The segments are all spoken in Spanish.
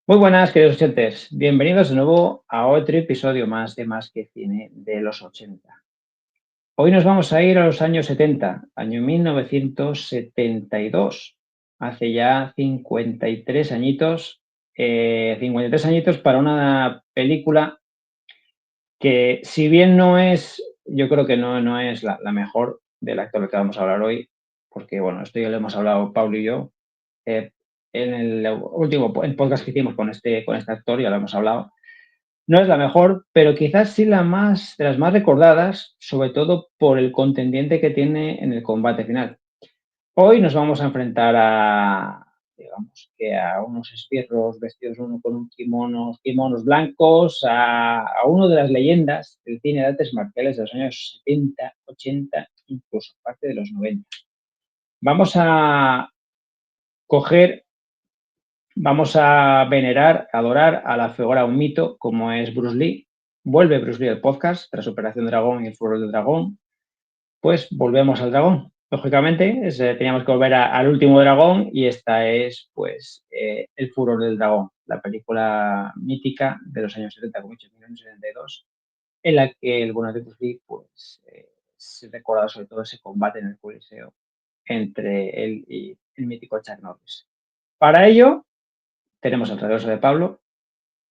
Muy buenas, queridos oyentes. Bienvenidos de nuevo a otro episodio más de Más que Cine de los 80. Hoy nos vamos a ir a los años 70, año 1972. Hace ya 53 añitos, 53 añitos para una película que, si bien no es, yo creo que no es la mejor del actor del que vamos a hablar hoy, porque, bueno, esto ya lo hemos hablado Pablo y yo, eh, en el último podcast que hicimos con este actor, ya lo hemos hablado. No es la mejor, pero quizás sí de las más recordadas, sobre todo por el contendiente que tiene en el combate final. Hoy nos vamos a enfrentar digamos que a unos esbirros vestidos uno con kimonos blancos, a uno de las leyendas del cine de artes marciales de los años 70, 80, incluso parte de los 90. Vamos a coger Vamos a venerar, adorar a la figura, un mito como es Bruce Lee. Vuelve Bruce Lee al podcast tras Operación Dragón y el Furor del Dragón. Pues volvemos al dragón. Lógicamente, teníamos que volver al último dragón y esta es, pues, El Furor del Dragón, la película mítica de los años 70, como he dicho, 1972, en la que el bueno de Bruce Lee, pues, se recuerda sobre todo ese combate en el Coliseo entre él y el mítico Chuck Norris. Para ello, tenemos el regreso de Pablo.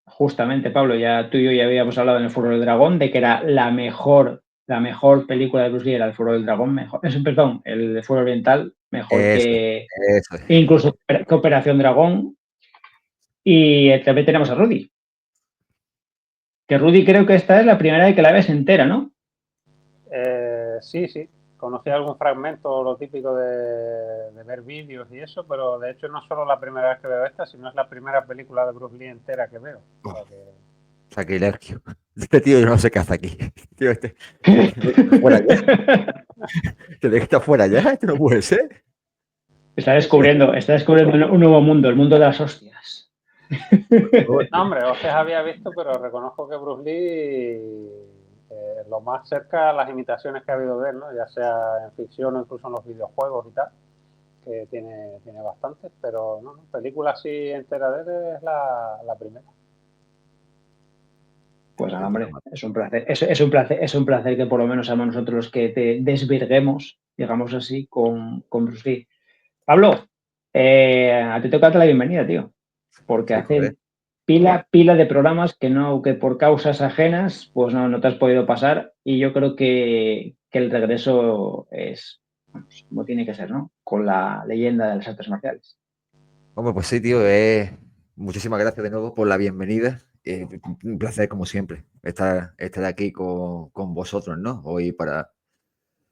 Justamente, Pablo, ya tú y yo ya habíamos hablado en el Furor del Dragón de que era la mejor película de Bruce Lee, era el Furor del Dragón, mejor, perdón, el Furor Oriental, mejor Eso, que eso es. incluso que Operación Dragón. Y también tenemos a Rudy, que Rudy creo que esta es la primera vez que la ves entera, ¿no? Sí, sí. Conocí algún fragmento, lo típico de ver vídeos y eso, pero de hecho no es solo la primera vez que veo esta, sino es la primera película de Bruce Lee entera que veo. O sea que... Sacrilegio. Este tío yo no sé qué hace aquí. Tío, tiene que estar fuera ya. Tiene que estar fuera ya. Esto no puede ser. Está descubriendo un nuevo mundo, el mundo de las hostias. No, hombre, hostias había visto, pero reconozco que Bruce Lee, lo más cerca a las imitaciones que ha habido de él, ¿no? Ya sea en ficción o incluso en los videojuegos y tal, que tiene bastantes, pero no, película así entera de él es la primera. Pues nada, hombre, es un placer, es un placer que por lo menos seamos nosotros los que te desvirguemos, digamos así, con Bruce Lee. Pablo, a ti te toca la bienvenida, tío, porque Sí, joder. hace pila de programas que por causas ajenas, pues no te has podido pasar y yo creo que el regreso es, vamos, como tiene que ser, ¿no? Con la leyenda de las artes marciales. Hombre, pues sí, tío. Muchísimas gracias de nuevo por la bienvenida. Un placer, como siempre, estar aquí con vosotros, ¿no? Hoy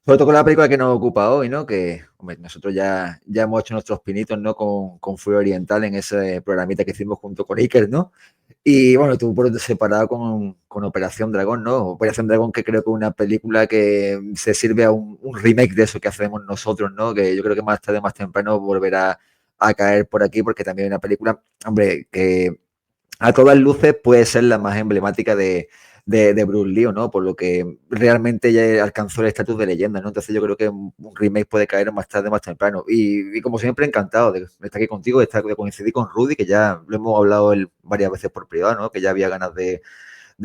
sobre todo con la película que nos ocupa hoy, ¿no? Que, hombre, nosotros ya hemos hecho nuestros pinitos, ¿no? Con Fury Oriental en ese programita que hicimos junto con Iker, ¿no? Y bueno, tú por separado con Operación Dragón, ¿no? Operación Dragón, que creo que es una película que se sirve a un remake de eso que hacemos nosotros, ¿no? Que yo creo que más tarde, más temprano volverá a caer por aquí, porque también es una película, hombre, que a todas luces puede ser la más emblemática de Bruce Lee, ¿no? Por lo que realmente ya alcanzó el estatus de leyenda, ¿no? Entonces yo creo que un remake puede caer más tarde, más temprano. Y como siempre, encantado de estar aquí contigo, de coincidir con Rudy, que ya lo hemos hablado varias veces por privado, ¿no? Que ya había ganas de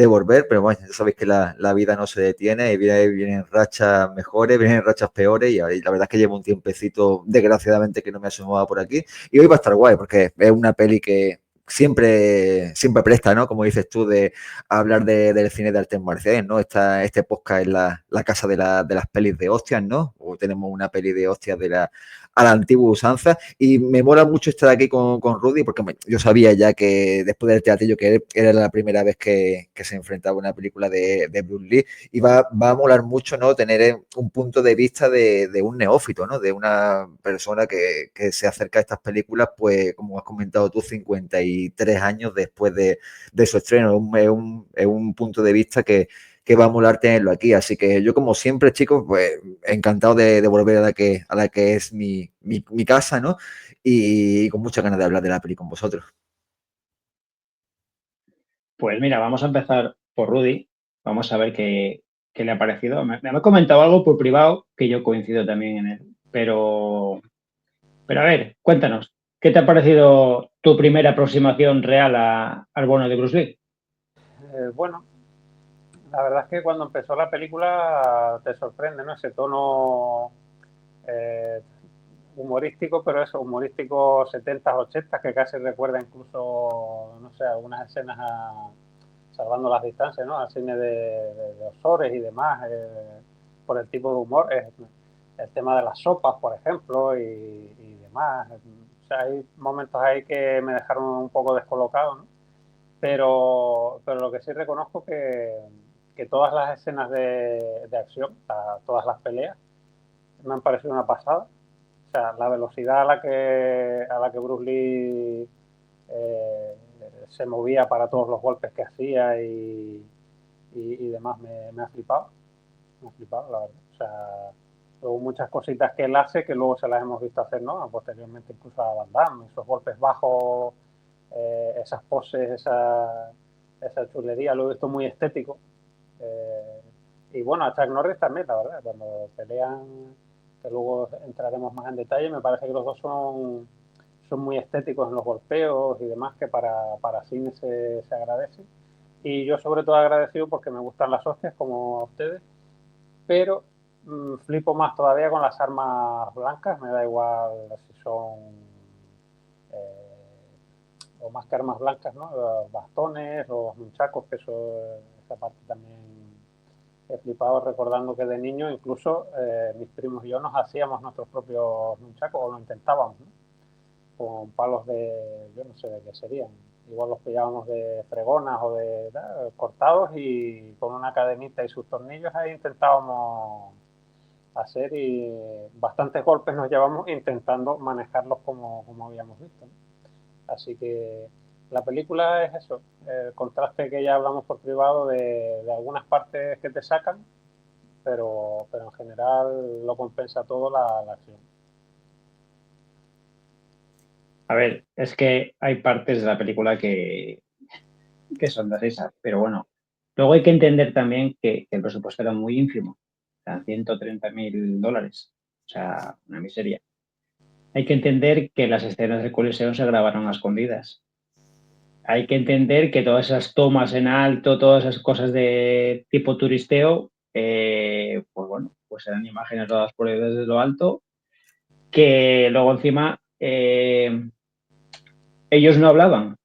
volver, pero bueno, ya sabéis que la vida no se detiene y vienen rachas mejores, vienen rachas peores y la verdad es que llevo un tiempecito, desgraciadamente, que no me asomaba por aquí. Y hoy va a estar guay, porque es una peli que siempre presta, ¿no? Como dices tú, de hablar del cine de artes marciales, ¿no? Este podcast es la casa de las pelis de hostias, ¿no? O tenemos una peli de hostias a la antigua usanza y me mola mucho estar aquí con Rudy porque yo sabía ya que después del teatrillo que era la primera vez que se enfrentaba a una película de Bruce Lee y va a molar mucho, ¿no? Tener un punto de vista de un neófito, ¿no? De una persona que se acerca a estas películas, pues como has comentado tú, 53 años después de su estreno. Es un punto de vista que va a molar tenerlo aquí. Así que yo, como siempre, chicos, pues encantado de volver a la que es mi casa, ¿no? Y con muchas ganas de hablar de la peli con vosotros. Pues mira, vamos a empezar por Rudy. Vamos a ver qué le ha parecido. Me ha comentado algo por privado que yo coincido también en él. Pero a ver, cuéntanos. ¿Qué te ha parecido tu primera aproximación real al bono de Bruce Lee? Bueno, la verdad es que cuando empezó la película te sorprende, ¿no? Ese tono humorístico, pero eso, humorístico 70s, 80s, que casi recuerda incluso, no sé, algunas escenas salvando las distancias, ¿no? Al cine de Osores y demás, por el tipo de humor. El tema de las sopas, por ejemplo, y demás. O sea, hay momentos ahí que me dejaron un poco descolocado, ¿no? Pero lo que sí reconozco que todas las escenas de acción, todas las peleas, me han parecido una pasada. O sea, la velocidad a la que Bruce Lee se movía para todos los golpes que hacía y demás me ha flipado. Me ha flipado, la verdad. O sea, hubo muchas cositas que él hace que luego se las hemos visto hacer, ¿no? Posteriormente incluso a Van Damme, esos golpes bajos, esas poses, esa chulería, lo he visto muy estético. Y bueno, a Chuck Norris también, la verdad, cuando pelean, que luego entraremos más en detalle, me parece que los dos son muy estéticos en los golpeos y demás, que para cine se agradece. Y yo sobre todo agradecido porque me gustan las hostias, como a ustedes, pero flipo más todavía con las armas blancas, me da igual si son o más que armas blancas, ¿no? Los bastones, los nunchakos, que esa parte también he flipado recordando que de niño incluso mis primos y yo nos hacíamos nuestros propios nunchakos, o lo intentábamos, ¿no? Con palos yo no sé de qué serían. Igual los pillábamos de fregonas o cortados y con una cadenita y sus tornillos ahí intentábamos hacer y bastantes golpes nos llevamos intentando manejarlos como habíamos visto, ¿no? Así que la película es eso, el contraste que ya hablamos por privado de algunas partes que te sacan, pero en general lo compensa todo la acción. A ver, es que hay partes de la película que son de risas, pero bueno, luego hay que entender también que el presupuesto era muy ínfimo, o sea, $130.000, o sea, una miseria. Hay que entender que las escenas del Coliseo se grabaron a escondidas. Hay que entender que todas esas tomas en alto, todas esas cosas de tipo turisteo, pues bueno, pues eran imágenes rodadas por ellos desde lo alto, que luego encima ellos no hablaban,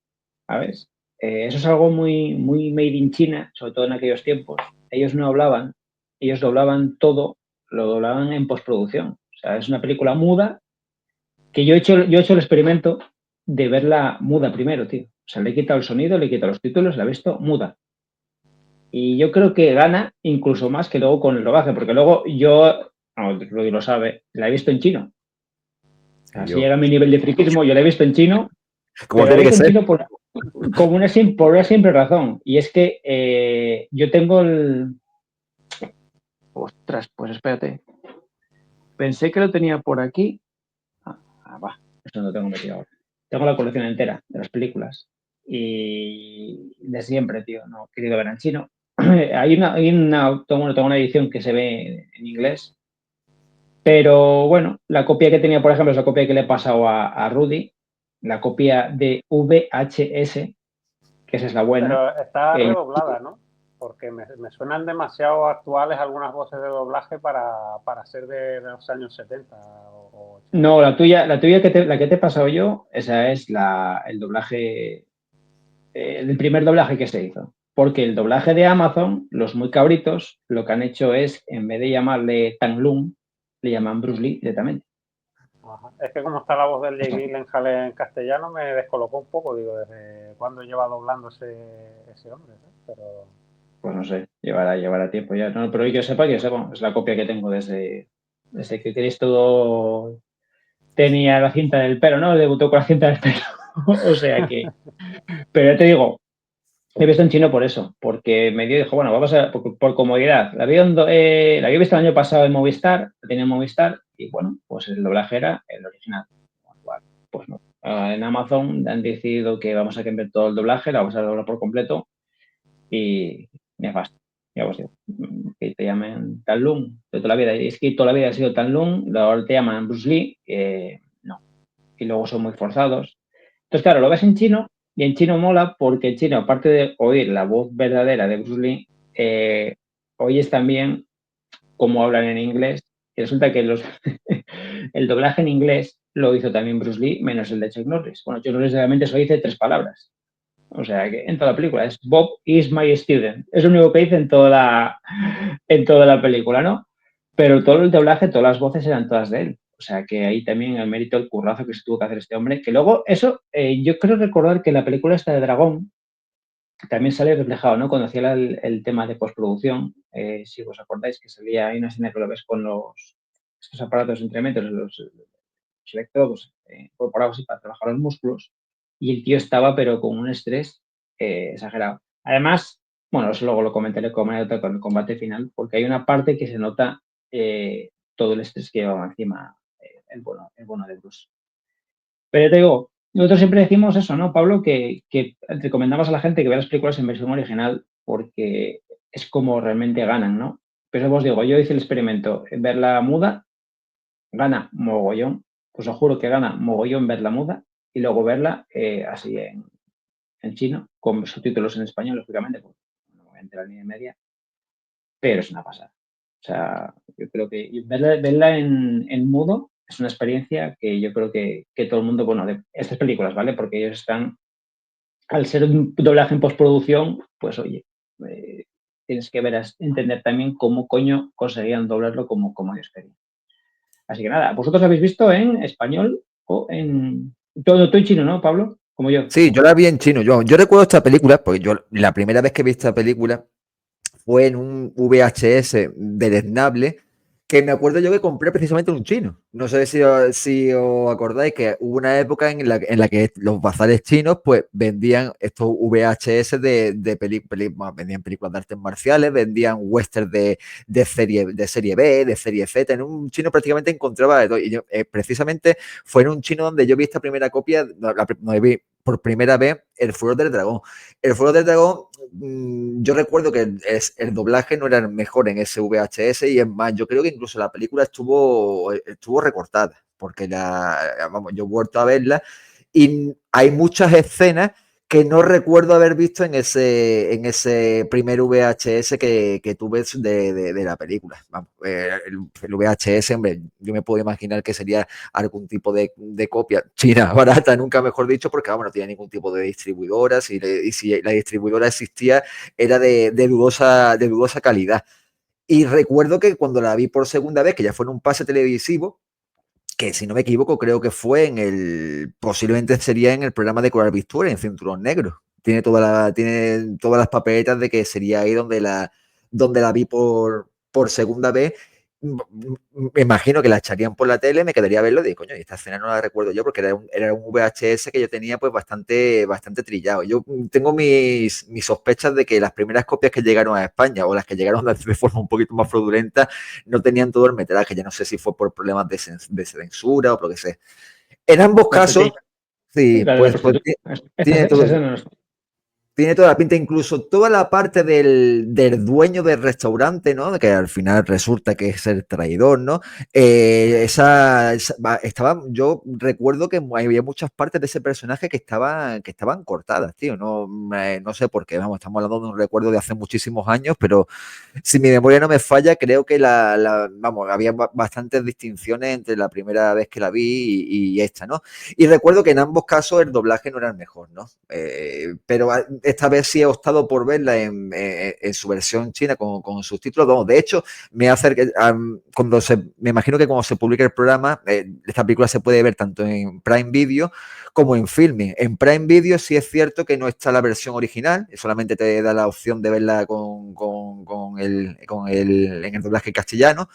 ¿sabes? Eso es algo muy, muy made in China, sobre todo en aquellos tiempos. Ellos no hablaban, ellos doblaban todo, lo doblaban en postproducción. O sea, es una película muda que yo he hecho el experimento de verla muda primero, tío. O sea, le he quitado el sonido, le he quitado los títulos, la he visto muda. Y yo creo que gana incluso más que luego con el doblaje, porque luego yo, no, Rudy lo sabe, la he visto en chino. Así Yo, llega mi nivel de friquismo, yo la he visto en chino, como pero la he tiene que visto en ser. chino por una simple razón. Y es que yo tengo el... Ostras, pues espérate. Pensé que lo tenía por aquí. Va, eso no lo tengo metido ahora. Tengo la colección entera de las películas. Y de siempre, tío, no he querido ver en chino. Tengo una edición que se ve en inglés. Pero bueno, la copia que tenía, por ejemplo, es la copia que le he pasado a Rudy. La copia de VHS, que esa es la buena. Pero está redoblada, ¿no? Porque me suenan demasiado actuales algunas voces de doblaje para ser de los años 70 o 80. No, la tuya la que te he pasado yo, esa es el doblaje, el primer doblaje que se hizo. Porque el doblaje de Amazon, los muy cabritos, lo que han hecho es, en vez de llamarle Tang Lung, le llaman Bruce Lee directamente. Ajá. Es que como está la voz del Jay Gyllenhaal en castellano me descolocó un poco, digo, desde cuándo lleva doblando ese hombre, ¿no? Pero Pues no sé, llevará tiempo ya. No, pero que sepa, es la copia que tengo desde que Cristo tenía la cinta del pelo, ¿no? Debutó con la cinta del pelo. O sea que. Pero ya te digo, he visto en chino por eso, porque me dijo, bueno, vamos a por comodidad. La había visto el año pasado en Movistar, la tenía en Movistar, y bueno, pues el doblaje era el original. Pues no. En Amazon han decidido que vamos a cambiar todo el doblaje, la vamos a doblar por completo y me basta. Ya os digo, que te llamen Tan Lung de toda la vida. Y es que toda la vida ha sido Tan Lung, ahora te llaman Bruce Lee, no. y luego son muy forzados. Entonces, claro, lo ves en chino y en chino mola porque en chino, aparte de oír la voz verdadera de Bruce Lee, oyes también cómo hablan en inglés. Y resulta que el doblaje en inglés lo hizo también Bruce Lee, menos el de Chuck Norris. Bueno, Chuck Norris realmente solo dice 3 palabras. O sea, que en toda la película es Bob is my student. Es lo único que dice en toda la película, ¿no? Pero todo el doblaje, todas las voces eran todas de él. O sea, que ahí también el mérito, el currazo que se tuvo que hacer este hombre. Que luego, eso, yo creo recordar que la película esta de Dragón también sale reflejado, ¿no? Cuando hacía el tema de postproducción, si os acordáis, que salía, hay una escena que lo ves con estos aparatos entre metros, los electrodos incorporados y para trabajar los músculos, y el tío estaba, pero con un estrés exagerado. Además, bueno, eso luego lo comentaré como anécdota con el combate final, porque hay una parte que se nota todo el estrés que llevaba encima el bueno de Bruce. Pero te digo, nosotros siempre decimos eso, ¿no, Pablo? Que recomendamos a la gente que vea las películas en versión original porque es como realmente ganan, ¿no? Pero os digo, yo hice el experimento, verla muda, gana mogollón, pues os juro que gana mogollón verla muda y luego verla así en chino, con subtítulos en español, lógicamente, porque no me voy a enterar ni de media, pero es una pasada. O sea, yo creo que verla en mudo es una experiencia que yo creo que todo el mundo, bueno, de estas películas, ¿vale? Porque ellos están, al ser un doblaje en postproducción, pues oye, tienes que entender también cómo coño conseguían doblarlo como ellos querían. Así que nada, vosotros habéis visto en español o en... Todo en chino, ¿no, Pablo? Como yo. Sí, yo la vi en chino. Yo recuerdo esta película, porque yo la primera vez que vi esta película fue en un VHS deleznable que me acuerdo yo que compré precisamente un chino. No sé si os acordáis que hubo una época en la que los bazares chinos pues vendían estos VHS vendían películas de artes marciales, vendían westerns de serie B, de serie Z. En un chino prácticamente encontraba de todo. Y yo, precisamente fue en un chino donde yo vi esta primera copia, no vi por primera vez El Furor del Dragón. El Furor del Dragón, yo recuerdo que el doblaje no era el mejor en ese VHS y es más, yo creo que incluso la película estuvo recortada, porque yo he vuelto a verla y hay muchas escenas que no recuerdo haber visto en ese primer VHS que tuve de la película. Vamos, el VHS, hombre, yo me puedo imaginar que sería algún tipo de copia china barata, nunca mejor dicho, porque vamos, no tenía ningún tipo de distribuidora, y si la distribuidora existía era de dudosa calidad. Y recuerdo que cuando la vi por segunda vez, que ya fue en un pase televisivo, que si no me equivoco creo que fue posiblemente sería en el programa de Coral Victoria, en Cinturón Negro. Tiene todas las papeletas de que sería ahí donde la vi por segunda vez. Me imagino que la echarían por la tele, me quedaría a verlo y digo, coño, esta escena no la recuerdo yo porque era un VHS que yo tenía pues bastante trillado. Yo tengo mis sospechas de que las primeras copias que llegaron a España o las que llegaron de forma un poquito más fraudulenta no tenían todo el metraje. Ya no sé si fue por problemas de censura o lo que sea. En ambos casos, sí, pues tiene todo. Tiene toda la pinta, incluso toda la parte del dueño del restaurante, ¿no? Que al final resulta que es el traidor, ¿no? Yo recuerdo que había muchas partes de ese personaje que estaban cortadas, tío. No sé por qué, vamos, estamos hablando de un recuerdo de hace muchísimos años, pero si mi memoria no me falla, creo que vamos, había bastantes distinciones entre la primera vez que la vi y esta, ¿no? Y recuerdo que en ambos casos el doblaje no era el mejor, ¿no? Pero esta vez sí he optado por verla en su versión china con subtítulos. Vamos, de hecho, me imagino que cuando se publique el programa, esta película se puede ver tanto en Prime Video como en Filming. En Prime Video sí es cierto que no está la versión original, solamente te da la opción de verla en el doblaje castellano.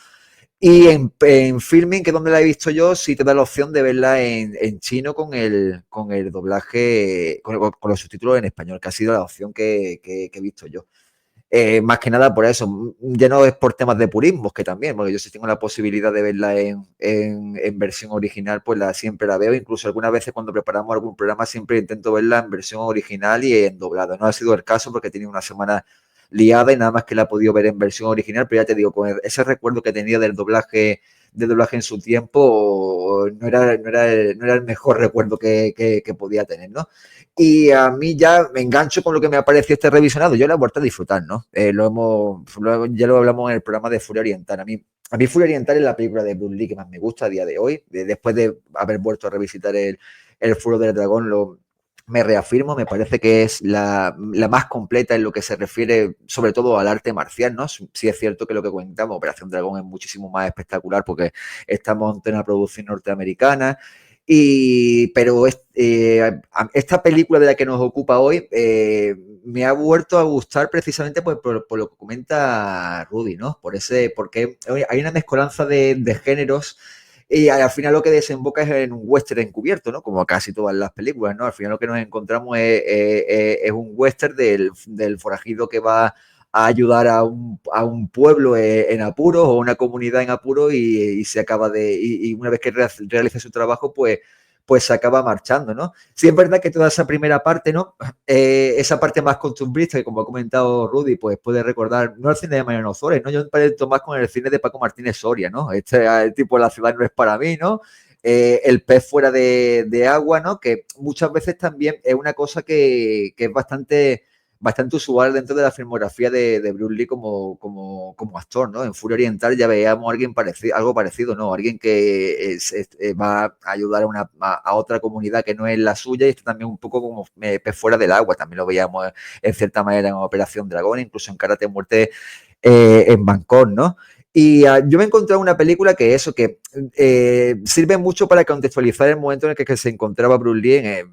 Y en Filming, que es donde la he visto yo, sí te da la opción de verla en chino con el doblaje, con los subtítulos en español, que ha sido la opción que he visto yo. Más que nada por eso, ya no es por temas de purismos, que también, porque yo si tengo la posibilidad de verla en versión original, pues siempre la veo. Incluso algunas veces cuando preparamos algún programa siempre intento verla en versión original y en doblado. No ha sido el caso porque he tenido una semana liada y nada más que la he podido ver en versión original, pero ya te digo, con ese recuerdo que tenía del doblaje doblaje en su tiempo no era el mejor recuerdo que podía tener, ¿no? Y a mí ya me engancho con lo que me ha parecido este revisionado. Yo la he vuelto a disfrutar, ¿no? Ya lo hablamos en el programa de Furia Oriental. A mí Furia Oriental es la película de Bruce Lee que más me gusta a día de hoy. Después de haber vuelto a revisitar el Furo del Dragón, me reafirmo, me parece que es la más completa en lo que se refiere sobre todo al arte marcial, ¿no? Sí es cierto que lo que comentamos, Operación Dragón es muchísimo más espectacular porque estamos ante una producción norteamericana, pero esta película de la que nos ocupa hoy me ha vuelto a gustar precisamente por lo que comenta Rudy, ¿no? Porque hay una mezcolanza de géneros y al final lo que desemboca es en un western encubierto, ¿no? Como casi todas las películas, ¿no? Al final lo que nos encontramos es un western del forajido que va a ayudar a un pueblo en apuros o una comunidad en apuros y se acaba y una vez que realiza su trabajo, pues se acaba marchando, ¿no? Sí es verdad que toda esa primera parte, ¿no? Esa parte más costumbrista que, como ha comentado Rudy, pues puede recordar, no el cine de Mariano Ozores, ¿no? Yo me parezco más con el cine de Paco Martínez Soria, ¿no? El tipo La ciudad no es para mí, ¿no? El pez fuera de agua, ¿no? Que muchas veces también es una cosa que es bastante usual dentro de la filmografía de Bruce Lee como actor, ¿no? En Furia Oriental ya veíamos algo parecido, ¿no? Alguien que va a ayudar a otra comunidad que no es la suya y está también un poco como pez fuera del agua. También lo veíamos en cierta manera en Operación Dragón, incluso en Karate Muerte en Bangkok, ¿no? Y yo me he encontrado una película que sirve mucho para contextualizar el momento en el que se encontraba Bruce Lee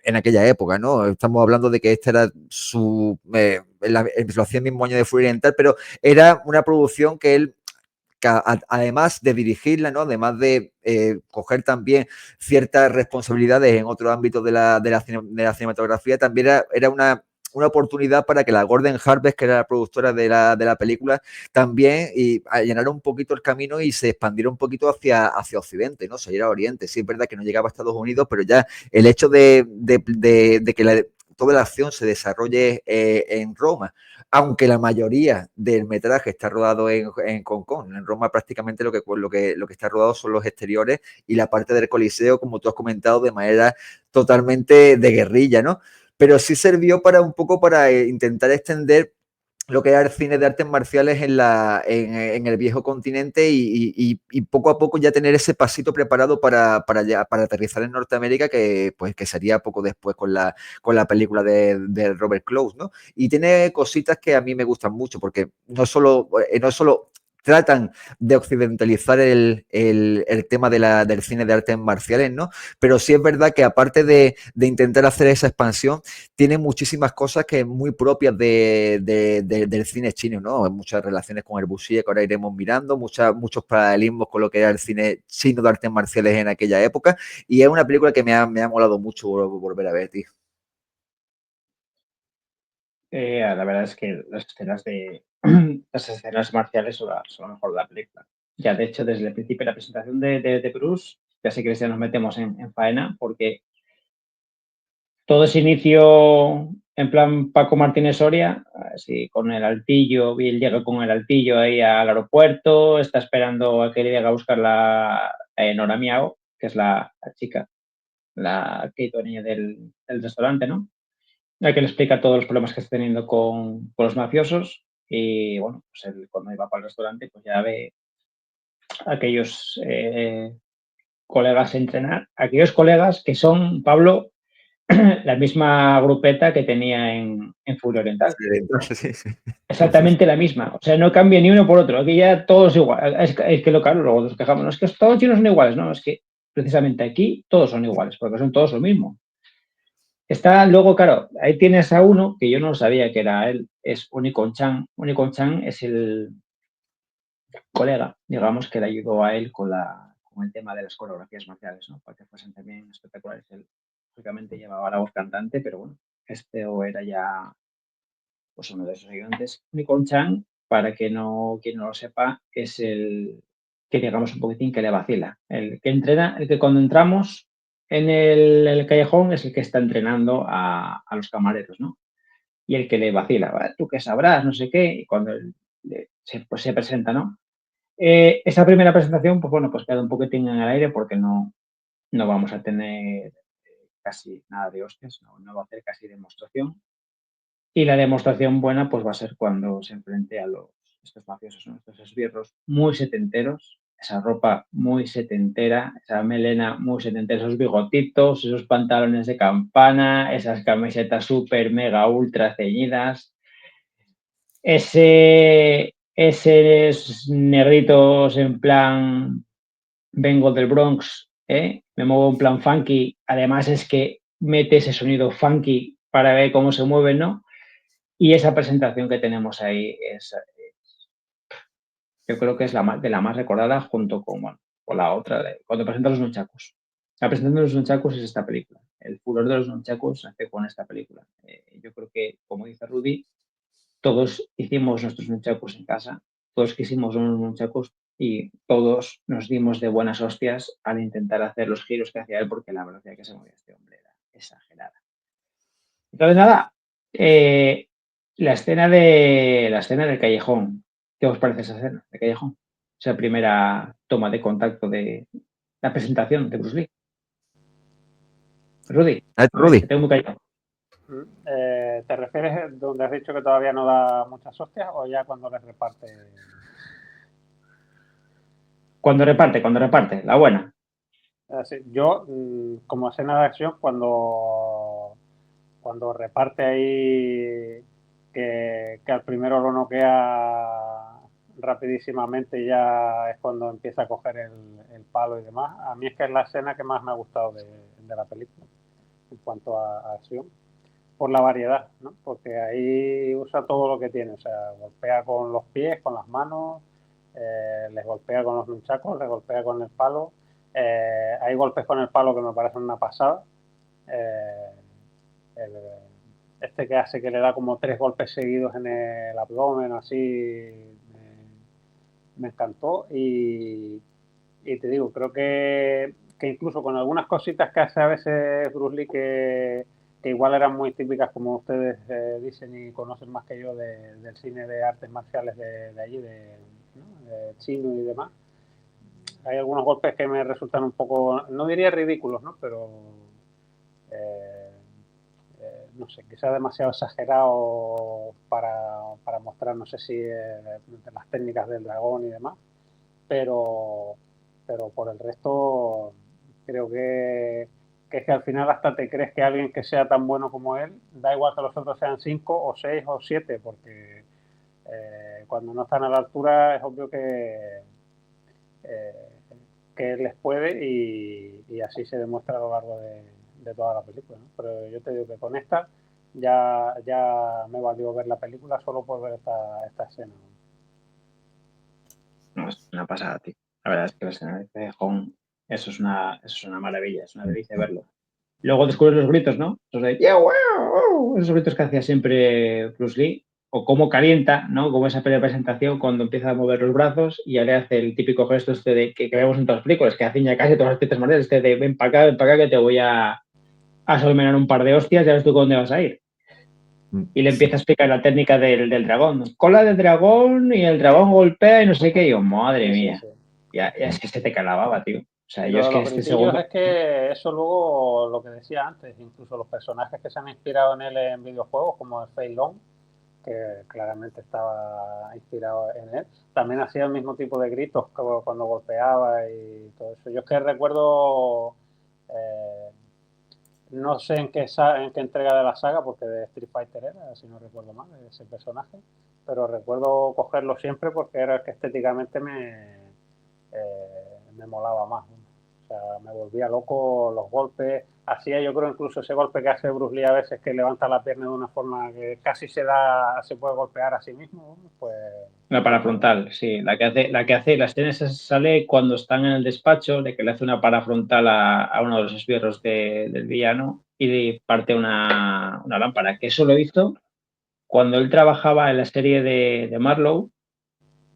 en aquella época, ¿no? Estamos hablando de que esta era lo hacía el mismo año de Furia Oriental, pero era una producción que él, además de dirigirla, ¿no? Además de coger también ciertas responsabilidades en otros ámbitos de la cinematografía, también era una oportunidad para que la Gordon Harvest, que era la productora de la película, también llenara un poquito el camino y se expandiera un poquito hacia Occidente, ¿no? Saliera a Oriente. Sí, es verdad que no llegaba a Estados Unidos, pero ya el hecho de que toda la acción se desarrolle en Roma, aunque la mayoría del metraje está rodado en Hong Kong. En Roma prácticamente lo que está rodado son los exteriores y la parte del Coliseo, como tú has comentado, de manera totalmente de guerrilla, ¿no? Pero sí sirvió un poco para intentar extender lo que era el cine de artes marciales en el viejo continente y poco a poco ya tener ese pasito preparado para aterrizar en Norteamérica, que sería poco después con la película de Robert Close, ¿no? Y tiene cositas que a mí me gustan mucho, porque no solo tratan de occidentalizar el tema del cine de artes marciales, ¿no? Pero sí es verdad que aparte de intentar hacer esa expansión, tiene muchísimas cosas que muy propias del cine chino, ¿no? Muchas relaciones con el wuxia que ahora iremos mirando, muchos paralelismos con lo que era el cine chino de artes marciales en aquella época, y es una película que me ha molado mucho volver a ver, tío. La verdad es que las escenas marciales son lo mejor de la película. Ya, de hecho, desde el principio de la presentación de Bruce, ya sé que ya nos metemos en faena, porque todo ese inicio en plan Paco Martínez Soria, así con el altillo, y él llega con el altillo ahí al aeropuerto, está esperando a que le llegue a buscar la Nora Miao, que es la chica, la que niña del restaurante, ¿no? La que le explica todos los problemas que está teniendo con los mafiosos y, bueno, pues él cuando iba para el restaurante, pues ya ve a aquellos colegas entrenar, aquellos colegas que son, Pablo, la misma grupeta que tenía en Furia Oriental. Sí, sí. Exactamente la misma. O sea, no cambia ni uno por otro. Aquí ya todos iguales. Es que lo claro, luego nos quejamos. No es que todos los chinos son iguales. No, es que precisamente aquí todos son iguales, porque son todos lo mismo. Está luego, claro, ahí tienes a uno que yo no sabía que era él. Es Unicon Chan. Unicon Chan es el colega, digamos, que le ayudó a él con el tema de las coreografías marciales, ¿no? Para que fuesen también espectaculares. Él, lógicamente, llevaba la voz cantante, pero bueno, este era ya pues uno de esos ayudantes. Nicole Chan, para quien no lo sepa, es el que digamos un poquitín que le vacila. El que entrena, el que cuando entramos en el callejón es el que está entrenando a los camareros, ¿no? Y el que le vacila, tú qué sabrás, no sé qué, y cuando él pues se presenta, ¿no? esa primera presentación, pues bueno, pues queda un poquitín en el aire porque no vamos a tener casi nada de hostias, no va a hacer casi demostración. Y la demostración buena, pues va a ser cuando se enfrente a estos mafiosos, ¿no? Estos esbirros muy setenteros, esa ropa muy setentera, esa melena muy setentera, esos bigotitos, esos pantalones de campana, esas camisetas súper, mega, ultra ceñidas, esos negritos en plan, vengo del Bronx, me muevo en plan funky, además es que mete ese sonido funky para ver cómo se mueven, ¿no? Y esa presentación que tenemos ahí yo creo que es de la más recordada junto con, bueno, con la otra, cuando presentan los nunchakus. La presentación de los nunchakus es esta película. El furor de los nunchakus nace con esta película. Yo creo que, como dice Rudy, todos hicimos nuestros nunchakus en casa, todos quisimos unos nunchakus y todos nos dimos de buenas hostias al intentar hacer los giros que hacía él, porque la velocidad que se movía este hombre era exagerada. Entonces, nada, la escena del callejón. ¿Qué os parece esa escena de callejón? Esa primera toma de contacto de la presentación de Bruce Lee. Rudy, Rudy. te tengo muy callado. ¿Te refieres donde has dicho que todavía no da muchas hostias o ya cuando les reparte? Cuando reparte, la buena. Yo, como escena de acción, cuando reparte ahí que al primero lo noquea rapidísimamente, ya es cuando empieza a coger el palo y demás. A mí es que es la escena que más me ha gustado de la película en cuanto a acción, por la variedad, ¿no? Porque ahí usa todo lo que tiene, o sea, golpea con los pies, con las manos, les golpea con los nunchacos, les golpea con el palo. Hay golpes con el palo que me parecen una pasada. Este que hace que le da como 3 golpes seguidos en el abdomen, así, me encantó. Y te digo, creo que incluso con algunas cositas que hace a veces Bruce Lee que igual eran muy típicas, como ustedes dicen y conocen más que yo del cine de artes marciales de allí, ¿no? De chino y demás. Hay algunos golpes que me resultan un poco, no diría ridículos, ¿no? Pero no sé, quizá demasiado exagerado para mostrar, no sé si las técnicas del dragón y demás, pero por el resto creo que es que al final hasta te crees que alguien que sea tan bueno como él, da igual que los otros sean 5 o 6 o 7, porque cuando no están a la altura es obvio que les puede y así se demuestra a lo largo de toda la película, ¿no? Pero yo te digo que con esta ya me valió ver la película solo por ver esta escena. No, es una pasada, tío. La verdad es que la escena de callejón, eso es una maravilla, es una delicia verlo. Luego descubres los gritos, ¿no? Esos gritos que hacía siempre Bruce Lee, o cómo calienta, ¿no? Como esa presentación cuando empieza a mover los brazos y ya le hace el típico gesto este de que vemos en todas las películas, que hacen ya casi todas las artistas marciales, este de ven para acá que te voy a solmenar un par de hostias, ya ves tú con dónde vas a ir. Y le empieza a explicar la técnica del dragón. Cola del dragón y el dragón golpea y no sé qué. Y yo, madre mía. Sí. Ya es que se te calababa, tío. O sea, yo es que este segundo... Es que eso luego, lo que decía antes, incluso los personajes que se han inspirado en él en videojuegos, como el Fei Long, que claramente estaba inspirado en él, también hacía el mismo tipo de gritos cuando golpeaba y todo eso. Yo es que recuerdo, no sé en qué entrega de la saga, porque de Street Fighter era, si no recuerdo mal, ese personaje, pero recuerdo cogerlo siempre porque era el que estéticamente me molaba más, ¿no? O sea, me volvía loco los golpes. Hacía, yo creo, incluso ese golpe que hace Bruce Lee a veces, que levanta la pierna de una forma que casi se puede golpear a sí mismo, pues... La parafrontal, sí. La que hace, la escena sale cuando están en el despacho, de que le hace una parafrontal a uno de los esbirros del villano y le parte una lámpara. Que eso lo hizo cuando él trabajaba en la serie de Marlowe.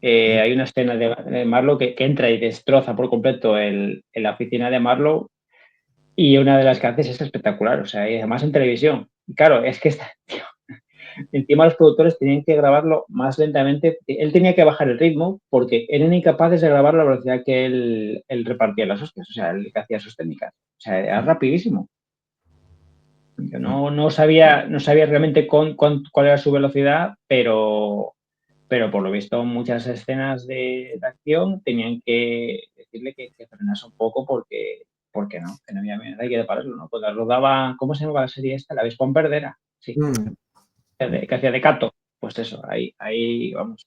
Hay una escena de Marlowe que entra y destroza por completo en la oficina de Marlowe y una de las que haces es espectacular, o sea, y además en televisión. Y claro, es que Encima los productores tenían que grabarlo más lentamente. Él tenía que bajar el ritmo porque eran incapaces de grabar la velocidad que él repartía las hostias, o sea, el que hacía sus técnicas. O sea, era rapidísimo. Yo no sabía realmente cuál era su velocidad, pero por lo visto muchas escenas de acción tenían que decirle que frenase un poco porque que no había manera de pararlo, ¿no? Porque rodaba, ¿cómo se llama la serie esta? La Avispón Perdera, sí, que hacía de Cato. Pues eso, ahí vamos.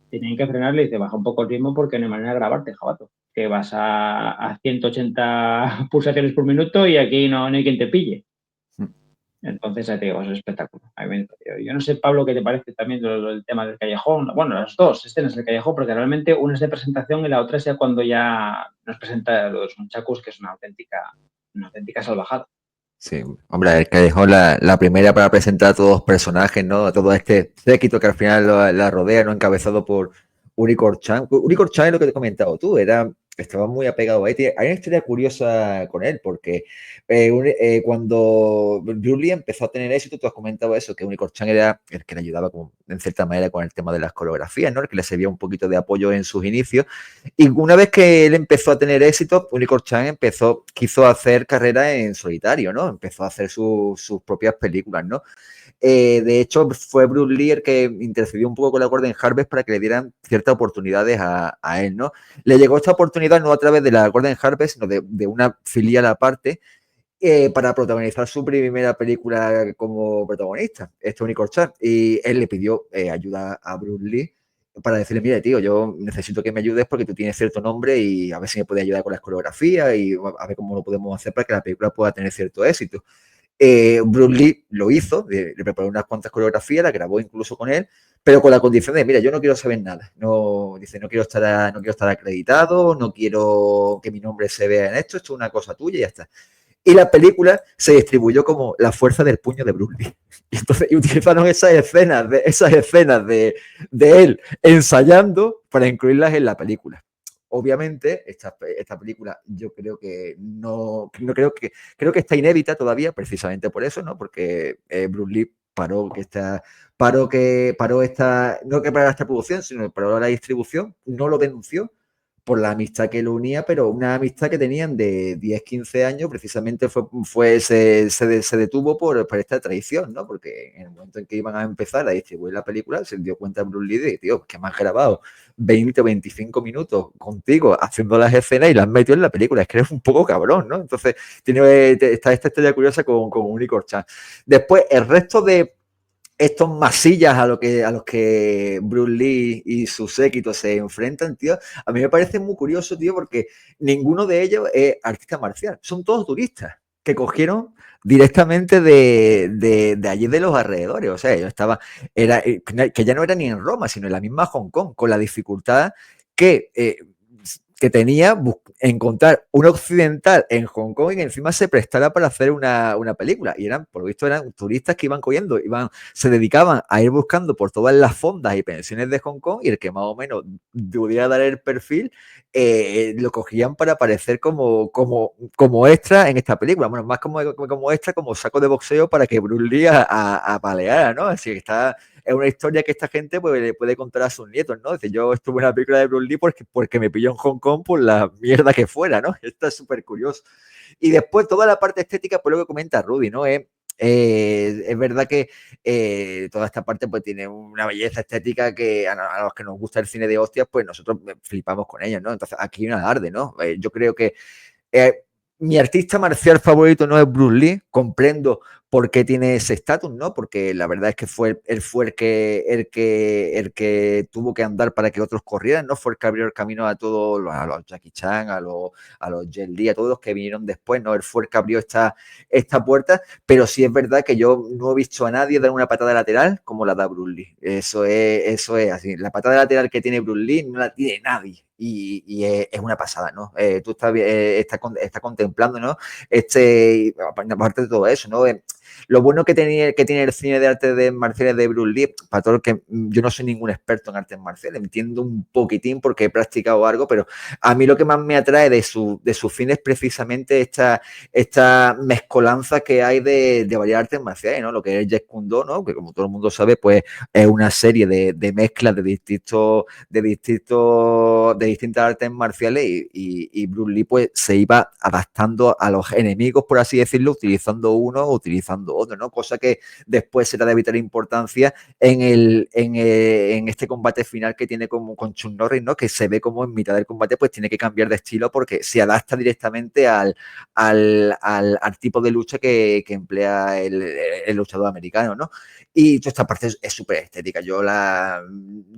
Tenían que frenarle y te baja un poco el ritmo porque no hay manera de grabarte, jabato. Que vas a 180 pulsaciones por minuto y aquí no hay quien te pille. Entonces, ya te digo, es un espectáculo. Yo no sé, Pablo, qué te parece también el tema del callejón. Bueno, las dos escenas del callejón, porque realmente una es de presentación y la otra es ya cuando ya nos presenta los nunchakus, que es una auténtica salvajada. Sí, hombre, el Callejón, la primera para presentar a todos los personajes, ¿no? A todo este séquito que al final la rodea, ¿no? Encabezado por Uri-Chan. Uri-Chan es lo que te he comentado tú, estaba muy apegado a él. Hay una historia curiosa con él, porque cuando Bruce Lee empezó a tener éxito, tú has comentado eso, que Uri-Chan era el que le ayudaba como, en cierta manera con el tema de las coreografías, ¿no? El que le servía un poquito de apoyo en sus inicios. Y una vez que él empezó a tener éxito, Uri-Chan quiso hacer carrera en solitario, ¿no? Empezó a hacer sus propias películas, ¿no? De hecho, fue Bruce Lee el que intercedió un poco con la Gordon Harvest para que le dieran ciertas oportunidades a él, ¿no? Le llegó esta oportunidad no a través de la Gordon Harvest, sino de una filial aparte, para protagonizar su primera película como protagonista, Chan. Y él le pidió ayuda a Bruce Lee para decirle, mira, tío, yo necesito que me ayudes porque tú tienes cierto nombre y a ver si me puedes ayudar con las coreografías y a ver cómo lo podemos hacer para que la película pueda tener cierto éxito. Bruce Lee lo hizo, le preparó unas cuantas coreografías, la grabó incluso con él, pero con la condición de, mira, yo no quiero saber nada. No, dice, no quiero estar acreditado, no quiero que mi nombre se vea en esto es una cosa tuya y ya está. Y la película se distribuyó como La fuerza del puño de Bruce Lee. Y entonces utilizaron esas escenas de él ensayando para incluirlas en la película. Obviamente, esta película yo creo que creo que está inédita todavía, precisamente por eso, ¿no? Porque Bruce Lee paró esta producción, sino paró la distribución, no lo denunció por la amistad que lo unía, pero una amistad que tenían de 10, 15 años, precisamente se detuvo por esta traición, ¿no? Porque en el momento en que iban a empezar a distribuir la película, se dio cuenta Bruce Lee de, tío, que me has grabado 20 o 25 minutos contigo haciendo las escenas y las has metido en la película, es que eres un poco cabrón, ¿no? Entonces, está esta historia curiosa con Uri-Chan. Después, el resto de estos masillas a los que Bruce Lee y su séquito se enfrentan, tío, a mí me parece muy curioso, tío, porque ninguno de ellos es artista marcial, son todos turistas que cogieron directamente de allí de los alrededores, o sea, yo que ya no era ni en Roma, sino en la misma Hong Kong, con la dificultad que tenía encontrar un occidental en Hong Kong y que encima se prestara para hacer una película. Y por lo visto eran turistas que iban cogiendo, se dedicaban a ir buscando por todas las fondas y pensiones de Hong Kong y el que más o menos pudiera dar el perfil, lo cogían para aparecer como extra en esta película. Bueno, más como extra, como saco de boxeo para que Bruce Lee apaleara, ¿no? Así que es una historia que esta gente pues, le puede contar a sus nietos, ¿no? Dice, yo estuve en una película de Bruce Lee porque me pilló en Hong Kong por la mierda que fuera, ¿no? Esto es súper curioso. Y después toda la parte estética, pues lo que comenta Rudy, ¿no? Es verdad que toda esta parte pues tiene una belleza estética que a los que nos gusta el cine de hostias, pues nosotros flipamos con ella, ¿no? Entonces aquí hay una alarde, ¿no? Yo creo que mi artista marcial favorito no es Bruce Lee, comprendo por qué tiene ese estatus, ¿no? Porque la verdad es que él fue el que tuvo que andar para que otros corrieran, ¿no? Fue el que abrió el camino a todos, a los Jackie Chan, a los Jet Li, a todos los que vinieron después, ¿no? Él fue el que abrió esta puerta, pero sí es verdad que yo no he visto a nadie dar una patada lateral como la da Bruce Lee. Eso es así. La patada lateral que tiene Bruce Lee no la tiene nadie. Y es una pasada, ¿no? Tú estás contemplando, ¿no? Aparte de todo eso, ¿no? lo bueno que tiene el cine de artes marciales de Bruce Lee, para todo el que yo no soy ningún experto en artes marciales, entiendo un poquitín porque he practicado algo, pero a mí lo que más me atrae de su cine es precisamente esta mezcolanza que hay de varias artes marciales, ¿no? Lo que es Jeet Kune Do, ¿no? Que como todo el mundo sabe, pues es una serie de mezclas de distintas artes marciales y Bruce Lee pues se iba adaptando a los enemigos, por así decirlo, utilizando uno o utilizando otro, ¿no? Cosa que después será de vital importancia en este combate final que tiene con Chuck Norris, ¿no? Que se ve como en mitad del combate pues tiene que cambiar de estilo porque se adapta directamente al tipo de lucha que emplea el luchador americano, ¿no? Y toda esta parte es súper estética. Ya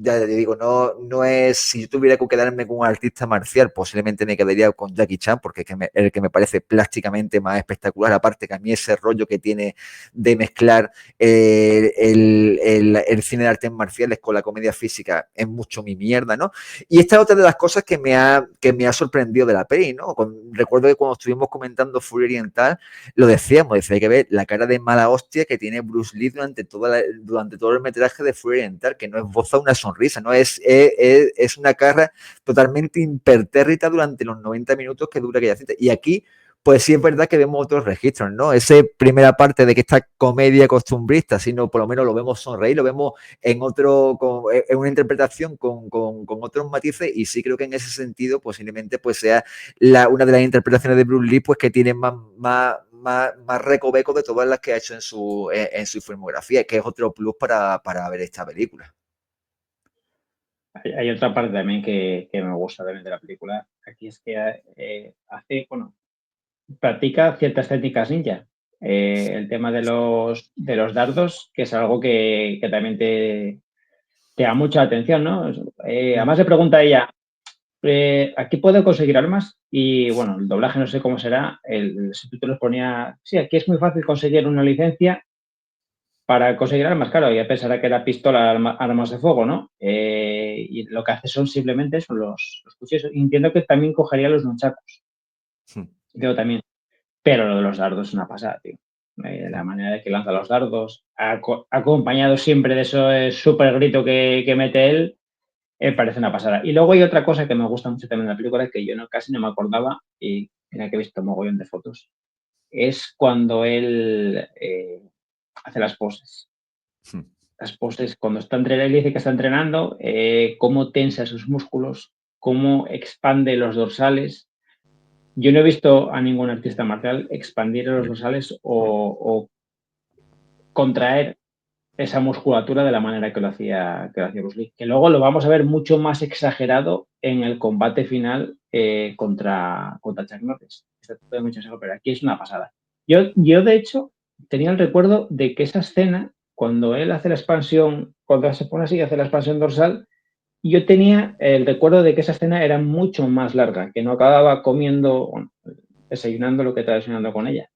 te digo, no es, si yo tuviera que quedarme con un artista marcial, posiblemente me quedaría con Jackie Chan, porque es el que me parece plásticamente más espectacular. Aparte que a mí ese rollo que tiene de mezclar el cine de artes marciales con la comedia física es mucho mi mierda, ¿no? Y esta es otra de las cosas que me ha sorprendido de la peli, ¿no? Recuerdo que cuando estuvimos comentando Furia Oriental, lo decíamos, hay que ver la cara de mala hostia que tiene Bruce Lee durante todo el metraje de Fury Oriental, que no esboza una sonrisa, ¿no? Es una cara totalmente impertérrita durante los 90 minutos que dura aquella cinta. Y aquí, pues sí es verdad que vemos otros registros, ¿no? Esa primera parte de que esta comedia costumbrista, sino por lo menos lo vemos sonreír, lo vemos en una interpretación con otros matices, y sí creo que en ese sentido posiblemente pues sea una de las interpretaciones de Bruce Lee pues que tiene más recoveco de todas las que ha hecho en su filmografía, que es otro plus para ver esta película. Hay otra parte también que me gusta también de la película. Aquí es que practica ciertas técnicas ninja. El tema de los dardos, que es algo que también te da mucha atención, ¿no? Además le pregunta a ella, ¿aquí puedo conseguir armas? Y bueno, el doblaje no sé cómo será, el subtítulo ponía, sí, aquí es muy fácil conseguir una licencia para conseguir armas, claro, ya pensará que era pistola, armas de fuego, ¿no? Y lo que hace son simplemente son los cuchillos. Entiendo que también cogería los nunchakus. Entiendo también. Pero lo de los dardos es una pasada, tío. La manera de que lanza los dardos, acompañado siempre de ese súper grito que mete él, parece una pasada. Y luego hay otra cosa que me gusta mucho también de la película, que yo casi no me acordaba y tenía que he visto mogollón de fotos. Es cuando él hace las poses. Las poses, cuando está entrenando, él dice que está entrenando, cómo tensa sus músculos, cómo expande los dorsales. Yo no he visto a ningún artista marcial expandir los dorsales o contraer esa musculatura de la manera que lo hacía Bruce Lee. Que luego lo vamos a ver mucho más exagerado en el combate final contra Chuck Norris. Pero aquí es una pasada. Yo, de hecho, tenía el recuerdo de que esa escena, cuando él hace la expansión, cuando se pone así y hace la expansión dorsal, yo tenía el recuerdo de que esa escena era mucho más larga, que no acababa comiendo, bueno, desayunando lo que estaba desayunando con ella.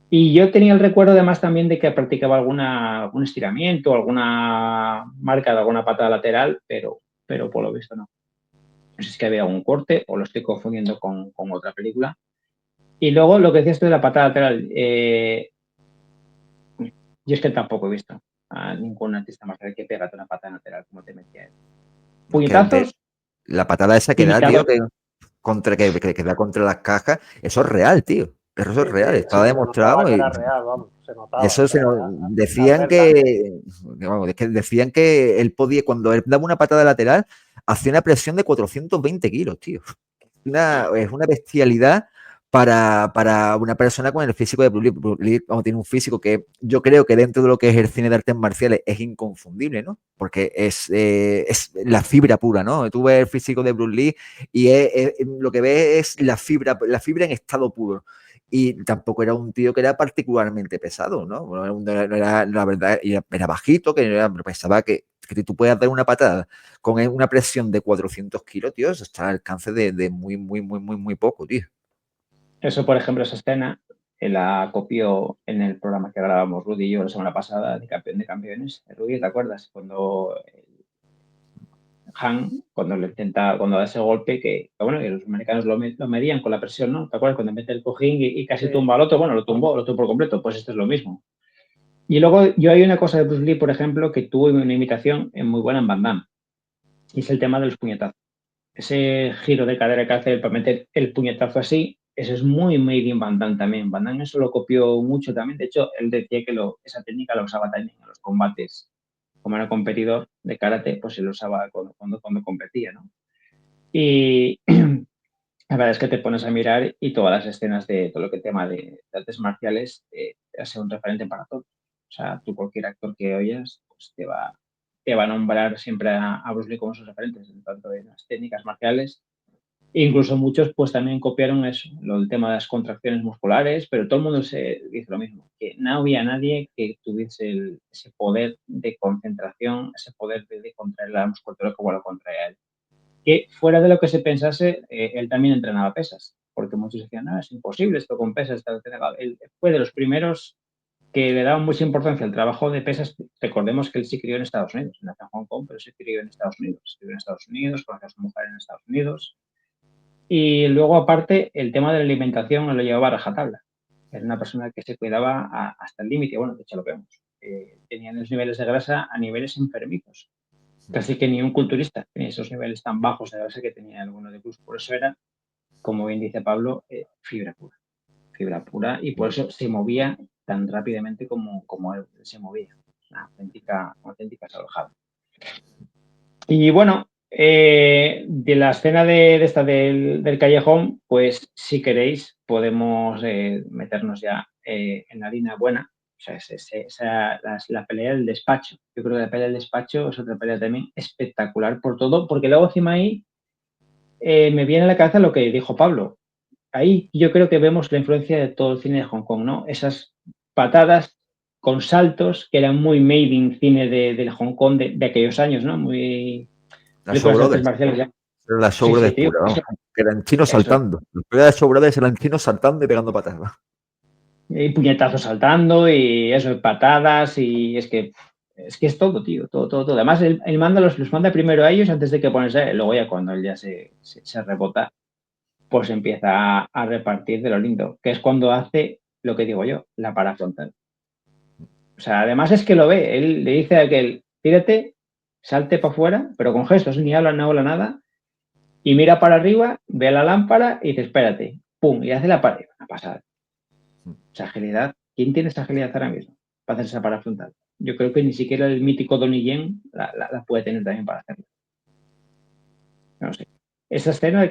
Y yo tenía el recuerdo además también de que practicaba algún estiramiento, alguna marca de alguna patada lateral, pero por lo visto no. No sé si es que había algún corte o lo estoy confundiendo con otra película. Y luego lo que decías tú de la patada lateral, yo es que tampoco he visto a ningún artista marcial que pegate una patada lateral como te metía él. Puñetazos. La patada esa que da, tío, que da contra las cajas, eso es real, tío. Eso es real, está demostrado. Que era real, vamos, se notaba. Eso decían que él podía, cuando él daba una patada lateral, hacía una presión de 420 kilos, tío. Es una bestialidad para una persona con el físico de Bruce Lee. Bruce Lee tiene un físico que yo creo que dentro de lo que es el cine de artes marciales es inconfundible, ¿no? Porque es la fibra pura, ¿no? Tú ves el físico de Bruce Lee y lo que ves es la fibra en estado puro. Y tampoco era un tío que era particularmente pesado, ¿no? No era, la verdad, era bajito, pensaba que tú puedas dar una patada con una presión de 400 kilos, tío, eso está al alcance de muy poco, tío. Eso, por ejemplo, esa escena la copió en el programa que grabamos Rudy y yo la semana pasada de Campeón de Campeones. Rudy, ¿te acuerdas? Cuando Han, cuando da ese golpe, que los americanos lo medían con la presión, ¿no? ¿Te acuerdas? Cuando mete el cojín y casi tumba al otro, bueno, lo tumbó por completo, pues esto es lo mismo. Y luego yo hay una cosa de Bruce Lee, por ejemplo, que tuvo una imitación muy buena en Van Damme, y es el tema de los puñetazos. Ese giro de cadera que hace para meter el puñetazo así, eso es muy made in Van Damme también. Van Damme eso lo copió mucho también. De hecho, él decía que esa técnica la usaba también en los combates. Como era competidor de karate, pues se lo usaba cuando competía, ¿no? Y la verdad es que te pones a mirar y todas las escenas de todo lo que tema de artes marciales ha sido un referente para todos. O sea, tú cualquier actor que oyas, pues te va a nombrar siempre a Bruce Lee como sus referentes, tanto en las técnicas marciales. Incluso muchos pues también copiaron eso, el tema de las contracciones musculares, pero todo el mundo se dice lo mismo, que no había nadie que tuviese ese poder de concentración, ese poder de contraer la musculatura como lo contraía él. Que fuera de lo que se pensase, él también entrenaba pesas, porque muchos decían, no, es imposible esto con pesas. Él fue de los primeros que le daban mucha importancia al trabajo de pesas. Recordemos que él se crió en Estados Unidos, nació en Hong Kong, pero se crió en Estados Unidos. Se crió en Estados Unidos, conoció a su mujer en Estados Unidos. Y luego, aparte, el tema de la alimentación lo llevaba a rajatabla. Era una persona que se cuidaba hasta el límite. Bueno, de hecho lo vemos. Tenían los niveles de grasa a niveles enfermizos. Casi que ni un culturista tenía esos niveles tan bajos de grasa que tenía alguno de Cruz. Por eso era, como bien dice Pablo, fibra pura. Fibra pura, y por eso se movía tan rápidamente como él se movía. Una auténtica salvajada. Y bueno, de la escena de esta del callejón, pues si queréis podemos meternos ya en la línea buena. O sea, la pelea del despacho. Yo creo que la pelea del despacho es otra pelea también espectacular por todo, porque luego encima ahí me viene a la cabeza lo que dijo Pablo. Ahí yo creo que vemos la influencia de todo el cine de Hong Kong, ¿no? Esas patadas con saltos que eran muy made in cine del Hong Kong de aquellos años, ¿no? Muy Las Show películas de artes Brothers. marciales ya. Eran las Show Sí, sí, Brothers tío. puras, vamos. Que eran chinos Eso. saltando. Los primeros Show Brothers eran chinos saltando y pegando patadas. Y puñetazos saltando y eso, patadas, y es que es todo, tío, todo, todo, todo. Además, él los manda primero a ellos antes de que ponerse, luego ya cuando él ya se rebota, pues empieza a repartir de lo lindo, que es cuando hace lo que digo yo, la parafrontal. O sea, además es que lo ve, él le dice a aquel, tírate, salte para afuera, pero con gestos, ni habla, no habla nada, y mira para arriba, ve a la lámpara y dice, espérate, pum, y hace la pasada. Esa agilidad, ¿quién tiene esa agilidad ahora mismo para hacer esa parafrontal? Yo creo que ni siquiera el mítico Donnie Yen la puede tener también para hacerlo. No sé. Esa escena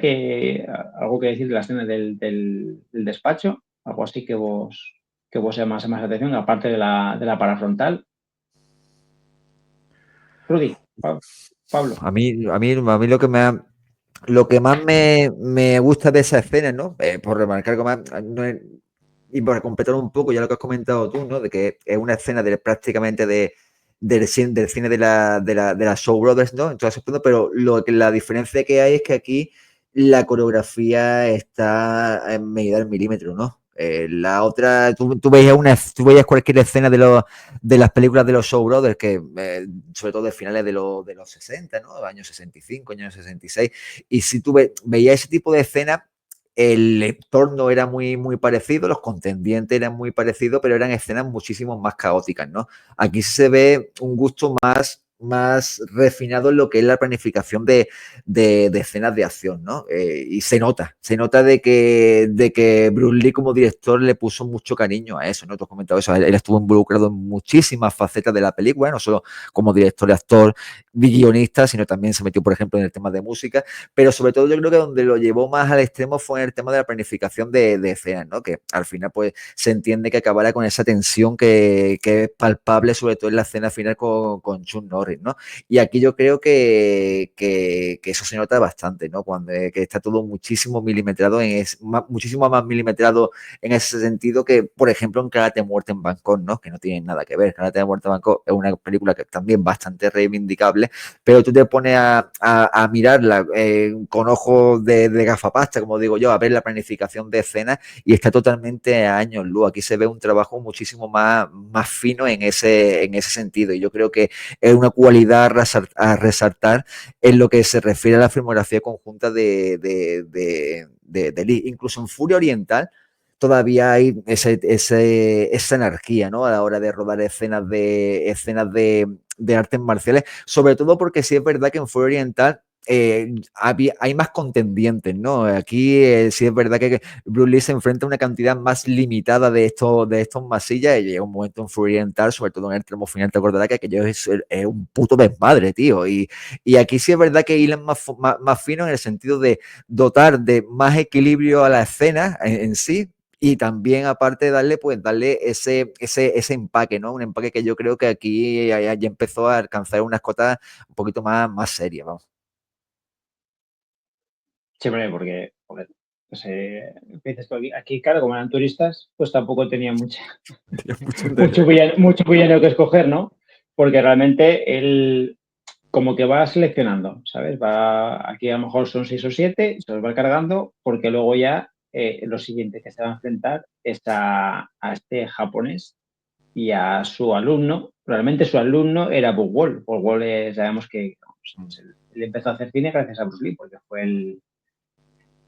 algo que decir de la escena del despacho, algo así que vos llama más atención, aparte de la parafrontal. Rudy, Pablo. A mí lo que más me gusta de esa escena, ¿no? Por remarcar algo más, y para completar un poco ya lo que has comentado tú, ¿no? De que es una escena prácticamente del cine de la Show Brothers, ¿no? En todo ese punto, pero la diferencia que hay es que aquí la coreografía está en medida del milímetro, ¿no? La otra, tú veías cualquier escena de las películas de los Show Brothers, que sobre todo de finales de los 60, ¿no? Años 65, años 66, y si tú veías ese tipo de escena, el entorno era muy, muy parecido, los contendientes eran muy parecidos, pero eran escenas muchísimo más caóticas, ¿no? Aquí se ve un gusto más refinado en lo que es la planificación de escenas de acción, ¿no? Y se nota de que Bruce Lee como director le puso mucho cariño a eso, ¿no? Tú has comentado eso, él estuvo involucrado en muchísimas facetas de la película, no solo como director y actor, guionista, sino también se metió, por ejemplo, en el tema de música, pero sobre todo yo creo que donde lo llevó más al extremo fue en el tema de la planificación de escenas, ¿no? Que al final pues se entiende que acabará con esa tensión que es palpable, sobre todo en la escena final con Chuck Norris, ¿no? Y aquí yo creo que eso se nota bastante, ¿no? Cuando que está todo muchísimo milimetrado, muchísimo más milimetrado en ese sentido que, por ejemplo, en Karate Muerte en Bangkok, ¿no? Que no tienen nada que ver. Karate Muerte en Bangkok es una película que también bastante reivindicable, pero tú te pones a mirarla con ojos de gafapasta, como digo yo, a ver la planificación de escenas y está totalmente a años luz. Aquí se ve un trabajo muchísimo más fino en ese sentido, y yo creo que es una cualidad a resaltar en lo que se refiere a la filmografía conjunta de Lee. Incluso en Furia Oriental, todavía hay esa energía, ¿no? A la hora de rodar escenas de artes marciales, sobre todo porque sí es verdad que en Fuego Oriental hay más contendientes, ¿no? Aquí sí es verdad que Bruce Lee se enfrenta a una cantidad más limitada de estos masillas y llega un momento en Fuego Oriental, sobre todo en el tramo final, te acordarás que aquello es un puto desmadre, tío. Y aquí sí es verdad que hilan más fino en el sentido de dotar de más equilibrio a la escena en sí, y también aparte darle ese empaque, ¿no? Un empaque que yo creo que aquí ya empezó a alcanzar unas cotas un poquito más serias, vamos. Siempre, porque pues, aquí, claro, como eran turistas, pues tampoco tenían mucho villano que escoger, ¿no? Porque realmente él como que va seleccionando, ¿sabes? Aquí a lo mejor son 6 o 7, se los va cargando, porque luego ya lo siguiente que se va a enfrentar es a este japonés y a su alumno. Realmente su alumno era Bob Wall. Bob Wall sabemos que él empezó a hacer cine gracias a Bruce Lee, porque fue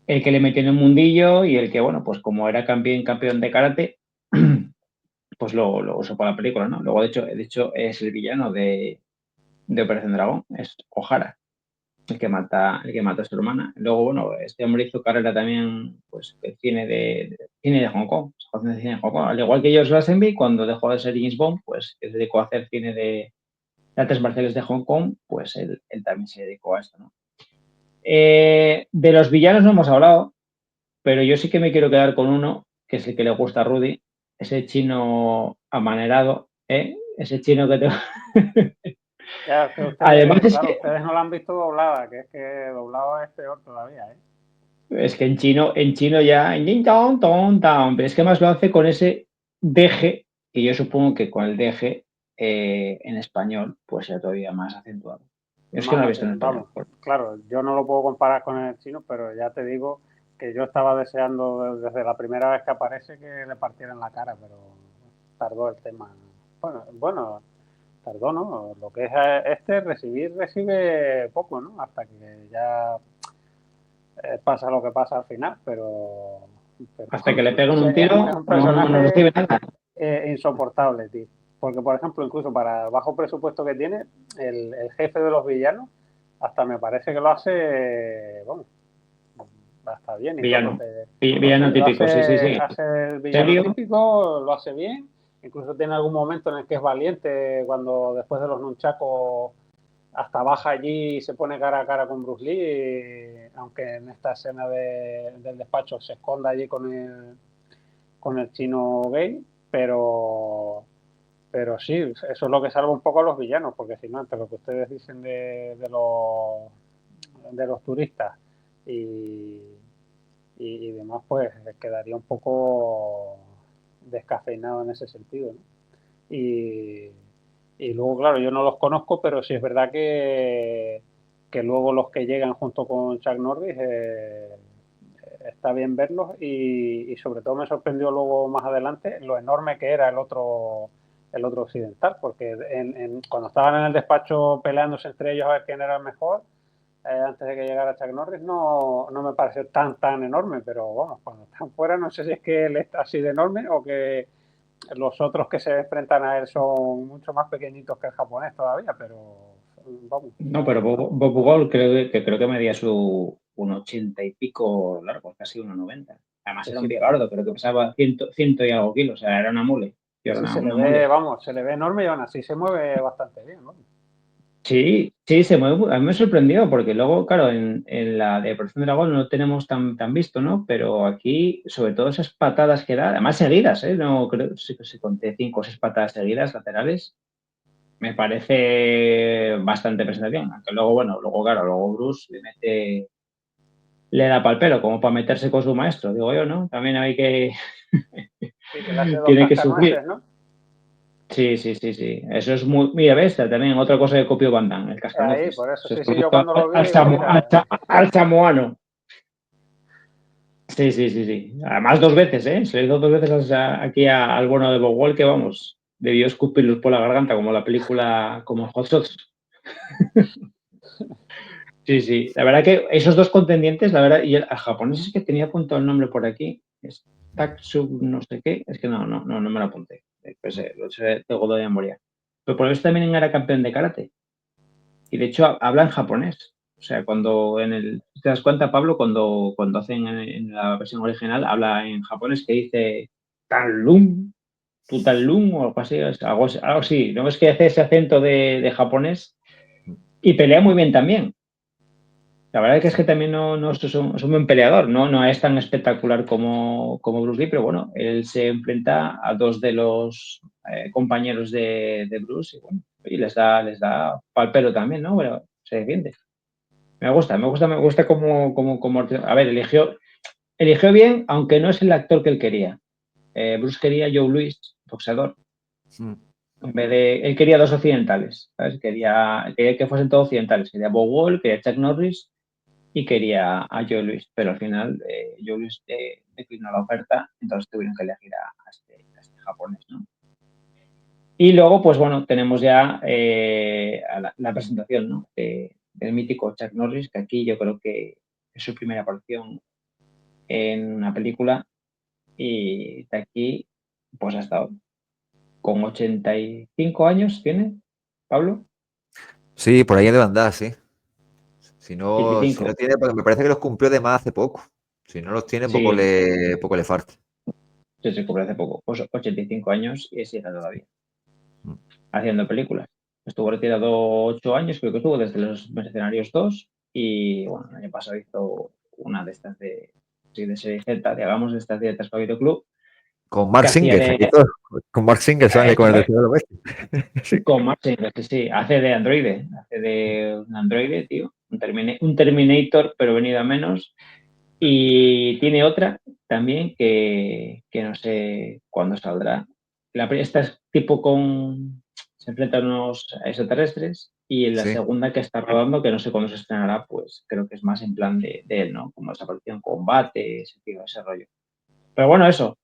el que le metió en el mundillo y el que, bueno, pues como era campeón de karate, pues lo usó para la película, ¿no? Luego, de hecho es el villano de Operación Dragón, es Ohara, el que mata a su hermana. Luego, bueno, este hombre hizo carrera también, pues, de cine de Hong Kong, de cine de Hong Kong. Al igual que George Lazenby, cuando dejó de ser James Bond, pues se dedicó a hacer cine de artes marciales de Hong Kong, pues él también se dedicó a esto, ¿no? De los villanos no hemos hablado, pero yo sí que me quiero quedar con uno, que es el que le gusta a Rudy, ese chino amanerado, ¿eh? Ese chino que te... Ya, que Además es claro, que ustedes no la han visto doblada, que es que doblado es peor todavía, ¿eh? en chino ya, pero es que más lo hace con ese deje, y yo supongo que con el deje en español, pues sea todavía más acentuado. Yo es que no lo he visto en español. Vamos, claro, yo no lo puedo comparar con el chino, pero ya te digo que yo estaba deseando desde la primera vez que aparece que le partieran la cara, pero tardó el tema. Bueno, tardó, ¿no? Lo que es recibe poco, ¿no? Hasta que ya pasa lo que pasa al final, pero Hasta que le peguen un es tiro, un no personaje recibe nada. insoportable, tío. Porque, por ejemplo, incluso para el bajo presupuesto que tiene, el jefe de los villanos, hasta me parece que lo hace, bueno, hasta bien. Villano. Sí, Villano típico, sí. hace el villano ¿Serio? típico, lo hace bien. Incluso tiene algún momento en el que es valiente, cuando después de los nunchacos hasta baja allí y se pone cara a cara con Bruce Lee, aunque en esta escena del despacho se esconda allí con el chino gay, pero sí, eso es lo que salva un poco a los villanos, porque si no, entre lo que ustedes dicen de los turistas y demás, pues quedaría un poco descafeinado en ese sentido, ¿no? Y luego, claro, yo no los conozco, pero sí es verdad que luego los que llegan junto con Chuck Norris, está bien verlos y sobre todo me sorprendió luego más adelante lo enorme que era el otro occidental, porque cuando estaban en el despacho peleándose entre ellos a ver quién era el mejor, antes de que llegara Chuck Norris, no me pareció tan enorme, pero vamos, cuando están fuera no sé si es que él está así de enorme o que los otros que se enfrentan a él son mucho más pequeñitos que el japonés todavía, pero vamos. No, pero Bob Gol creo que medía un 80 y pico largo, casi 1,90. Además era un bigardo, creo que pesaba ciento y algo kilos, o sea, era una mule. Sí, se le Una ve, mole. vamos, se le ve enorme y aún así se mueve bastante bien, ¿no? Sí, se mueve. A mí me sorprendió porque luego, claro, en la de Operación Dragón no lo tenemos tan visto, ¿no? Pero aquí, sobre todo esas patadas que da, además seguidas, ¿eh? No creo que se conté 5 o 6 patadas seguidas laterales, me parece bastante presentación. Aunque luego Bruce le da pal pelo, como para meterse con su maestro, digo yo, ¿no? También hay que. Sí, que le hace dos Tiene que sufrir. cascanueces, ¿no? Sí. Eso es muy. Mira, ves, también otra cosa que copió Van Damme, el Ahí, cascanueces. por eso, Eso es sí, yo producto cuando lo vi digo, mira, al samoano. Sí. Además, 2 veces, ¿eh? Se le hizo 2 veces aquí al bueno de Bob Wall, que vamos, debió escupirlos por la garganta, como la película, como Hot Shots. Sí. La verdad que esos dos contendientes, la verdad, y el japonés es que tenía apuntado el nombre por aquí. Taksub no sé qué, es que no me lo apunté. Pues, lo sé, tengo de memoria. Pero por eso también era campeón de karate. Y de hecho habla en japonés. O sea, cuando ¿te das cuenta, Pablo, cuando hacen en la versión original, habla en japonés que dice Tanlum, Tutanlum o algo así, algo así. ¿No ves que hace ese acento de japonés? Y pelea muy bien también. La verdad es que también no es un buen peleador, no es tan espectacular como Bruce Lee, pero bueno, él se enfrenta a dos de los compañeros de Bruce y bueno, y les da pal pelo también, ¿no? Bueno, se defiende. Me gusta como a ver, eligió bien, aunque no es el actor que él quería. Bruce quería Joe Louis, boxeador. Él quería dos occidentales, ¿sabes? Quería que fuesen todos occidentales. Quería Bob Wall, quería Chuck Norris y quería a Joe Louis, pero al final Joe Louis declinó la oferta, entonces tuvieron que elegir a este japonés, ¿no? Y luego, pues bueno, tenemos ya a la presentación, ¿no? Del mítico Chuck Norris, que aquí yo creo que es su primera aparición en una película y de aquí, pues ha estado con 85 años, ¿tiene, Pablo? Sí, por ahí debe andar, sí. Si no 85. tiene, porque me parece que los cumplió de más hace poco. Si no los tiene, Sí, poco le falta. se cumple hace poco, pues 85 años y sigue todavía Mm. haciendo películas. Estuvo retirado 8 años, creo que estuvo desde Los Mercenarios 2 y bueno, el año pasado hizo una de estas de serie Z, digamos, de estas dietas para videoclub, Con Mark que hacía Singer, de aquí todo. Con Mark Singer sale con el eso, del Señor de los Bestias. Sí. con Martin, que sí, hace de androide, hace de un androide, tío, un Terminator, pero venido a menos. Y tiene otra también que no sé cuándo saldrá. Esta es tipo se enfrenta a unos extraterrestres y en la Sí. segunda que está rodando, que no sé cuándo se estrenará, pues creo que es más en plan de él, ¿no? Como desaparición, combate, ese rollo. Pero bueno, eso,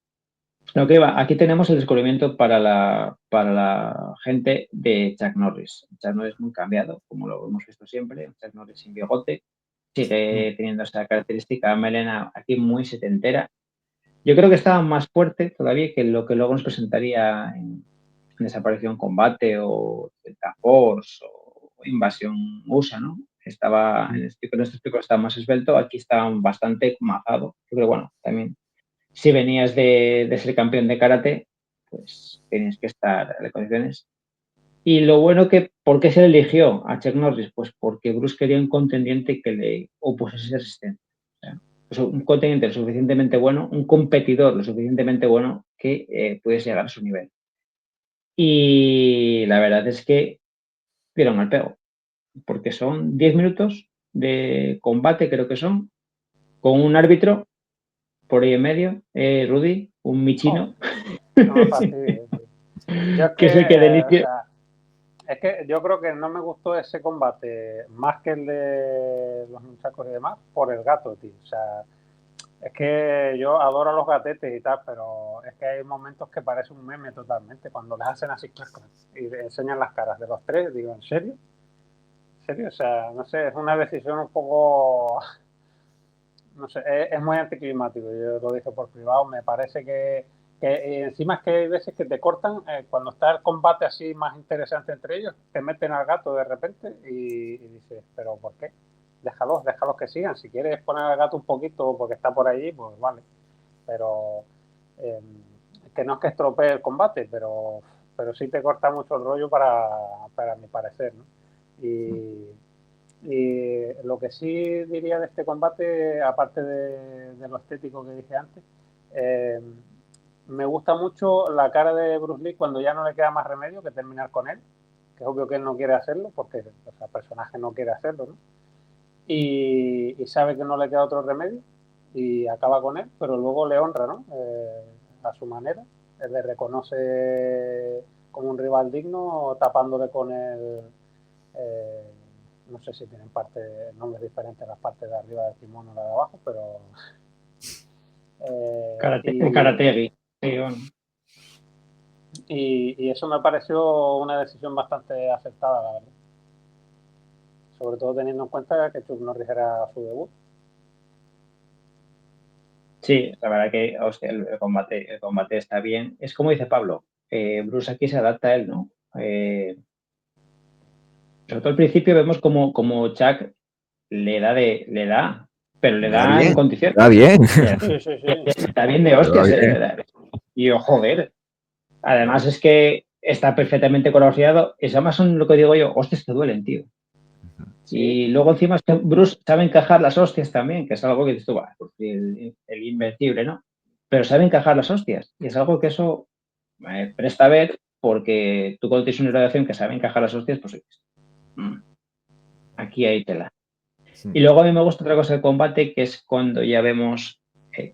lo que iba, aquí tenemos el descubrimiento para la gente de Chuck Norris. Chuck Norris muy cambiado, como lo hemos visto siempre, Chuck Norris sin bigote, sigue teniendo esa característica melena aquí muy setentera. Yo creo que estaba más fuerte todavía que lo que luego nos presentaría en Desaparición Combate o Delta Force o Invasión USA, ¿no? En este película estaba más esbelto, aquí está bastante mazado. Yo creo, bueno, también si venías de ser campeón de karate, pues tenías que estar en condiciones. Y lo bueno ¿por qué se le eligió a Chuck Norris? Pues porque Bruce quería un contendiente que le opusiese resistencia. O sea, pues un contendiente lo suficientemente bueno, un competidor lo suficientemente bueno que pudiese llegar a su nivel. Y la verdad es que dieron al pego, porque son 10 minutos de combate, creo que son, con un árbitro por ahí en medio, Rudy, un Oh, michino, no me fastidies, tío. Yo es que es el que de que, o inicio. sea, es que yo creo que no me gustó ese combate más que el de los muchachos y demás por el gato, tío. O sea, es que yo adoro a los gatetes y tal, pero es que hay momentos que parece un meme totalmente. Cuando les hacen así y le enseñan las caras de los tres, digo, ¿en serio? ¿En serio? O sea, no sé, es una decisión un poco, no sé, es muy anticlimático. Yo lo dije por privado, me parece que encima es que hay veces que te cortan, cuando está el combate así más interesante entre ellos, te meten al gato de repente y dices, ¿pero por qué? Déjalos que sigan. Si quieres poner al gato un poquito porque está por allí, pues vale. Pero eh, que no es que estropee el combate, pero sí te corta mucho el rollo para mi parecer, ¿no? Y lo que sí diría de este combate, aparte de lo estético que dije antes, eh, me gusta mucho la cara de Bruce Lee cuando ya no le queda más remedio que terminar con él, que es obvio que él no quiere hacerlo, porque el personaje no quiere hacerlo, ¿no? Y sabe que no le queda otro remedio y acaba con él, pero luego le honra, ¿no? A su manera. Él le reconoce como un rival digno, tapándole con el... Eh, no sé si tienen nombres diferentes las partes de arriba del kimono o la de abajo, pero... Karategi. Sí, bueno. Y eso me pareció una decisión bastante acertada, la verdad. Sobre todo teniendo en cuenta que Chuck Norris era su debut. Sí, la verdad que hostia, el combate está bien. Es como dice Pablo, Bruce aquí se adapta a él, ¿no? Sobre todo al principio vemos como Chuck le da, pero le Me da da en bien, condiciones. me da bien. Sí, sí, sí. Está bien de Me va hostias, bien. Y yo, joder. Además es que está perfectamente coreografiado. Y además son lo que digo yo, hostias que duelen, tío. Sí, Y luego encima es que Bruce sabe encajar las hostias también, que es algo que dices tú, "Bah, pues el invencible, ¿no? Pero sabe encajar las hostias. Y es algo que eso me presta a ver porque tú cuando tienes una relación que sabe encajar las hostias, pues mm, aquí hay tela. Y luego a mí me gusta otra cosa del combate, que es cuando ya vemos,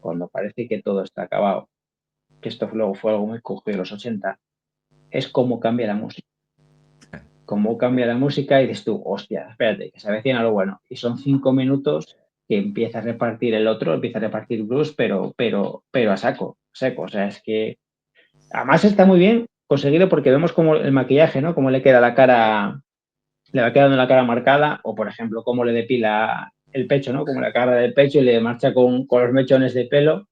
cuando parece que todo está acabado, que esto luego fue algo muy cogido de los 80, es cómo cambia la música. Cómo cambia la música y dices tú, hostia, espérate, que se avecina lo bueno. Y son 5 minutos que empieza a repartir el otro, empieza a repartir Bruce, pero a saco, seco. O sea, es que además está muy bien conseguido porque vemos como el maquillaje, ¿no? Cómo le queda la cara, le va quedando la cara marcada, o por ejemplo, cómo le depila el pecho, ¿no? Como la cara del pecho y le marcha con los mechones de pelo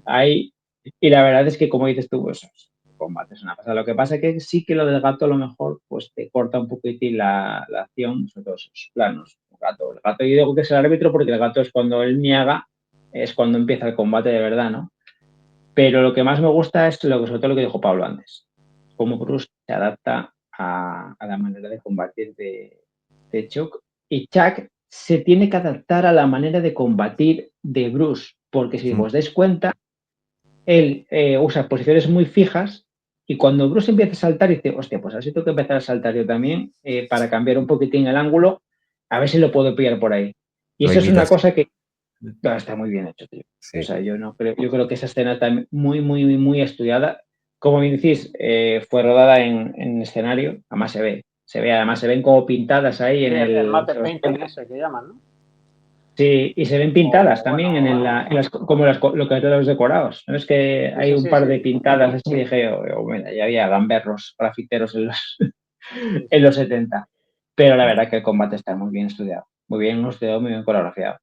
ahí. Y la verdad es que, como dices tú, pues combate es una pasada. Lo que pasa es que sí que lo del gato a lo mejor pues te corta un poquitín la acción, sobre todo esos planos. El gato yo digo que es el árbitro porque el gato es cuando él niega, es cuando empieza el combate de verdad, ¿no? Pero lo que más me gusta es sobre todo lo que dijo Pablo antes, cómo Bruce se adapta a la manera de combatir de Chuck. Y Chuck se tiene que adaptar a la manera de combatir de Bruce, porque si os dais cuenta, él usa posiciones muy fijas y cuando Bruce empieza a saltar dice, hostia, pues así tengo que empezar a saltar yo también para cambiar un poquitín el ángulo, a ver si lo puedo pillar por ahí. Y Lo eso es una imitas. cosa que está muy bien hecho, tío. O Sí. sea, yo creo que esa escena está muy, muy, muy estudiada. Como bien decís, fue rodada en escenario, además además se ven como pintadas ahí sí, en el el. mate painting ese que llaman, ¿no? Sí, y se ven pintadas O también bueno, como lo que de los decorados. ¿No? Es que sí, hay sí, un sí, par sí. de pintadas así, dije, mira, ya había gamberros, grafiteros Sí, en sí. los 70. Pero la verdad que el combate está muy bien estudiado, muy bien coreografiado.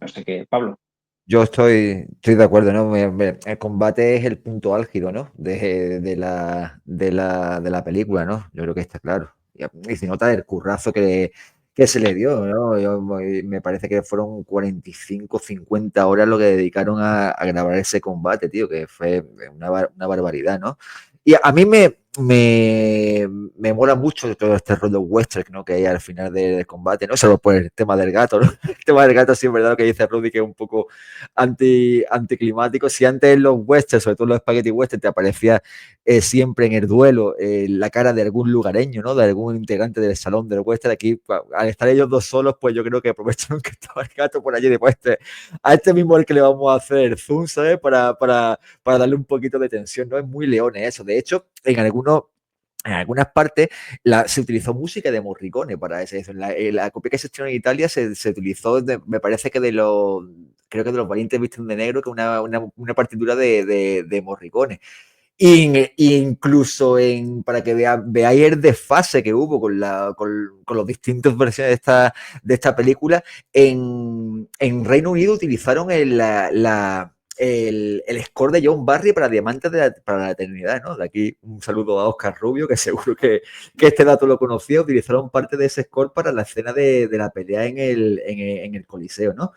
No sé qué, Pablo. Yo estoy de acuerdo, ¿no? El combate es el punto álgido, ¿no? De la película, ¿no? Yo creo que está claro. Y se nota el currazo que se le dio, ¿no? Me parece que fueron 45, 50 horas lo que dedicaron a grabar ese combate, tío, que fue una barbaridad, ¿no? Y a mí me mola mucho todo este rollo western, ¿no? Que hay al final del combate, no solo por el tema del gato, ¿no? El tema del gato sí es verdad lo que dice Rudy, que es un poco anticlimático. Si antes en los westerns, sobre todo en los spaghetti western, te aparecía siempre en el duelo la cara de algún lugareño, ¿no? De algún integrante del salón del western, aquí al estar ellos dos solos, pues yo creo que aprovecharon que estaba el gato por allí. Después a este mismo el que le vamos a hacer el zoom, ¿sabes? Para darle un poquito de tensión, ¿no? Es muy leones eso. De hecho, en algunas partes se utilizó música de Morricone para eso. La copia que se estrenó en Italia se utilizó, me parece que creo que de los valientes visten de negro, que una partitura de Morricone. Incluso para que veáis el desfase que hubo con las distintas versiones de esta película, en Reino Unido utilizaron el score de John Barry para Diamantes para la Eternidad, ¿no? De aquí un saludo a Oscar Rubio, que seguro que este dato lo conocía. Utilizaron parte de ese score para la escena de la pelea en el Coliseo, ¿no?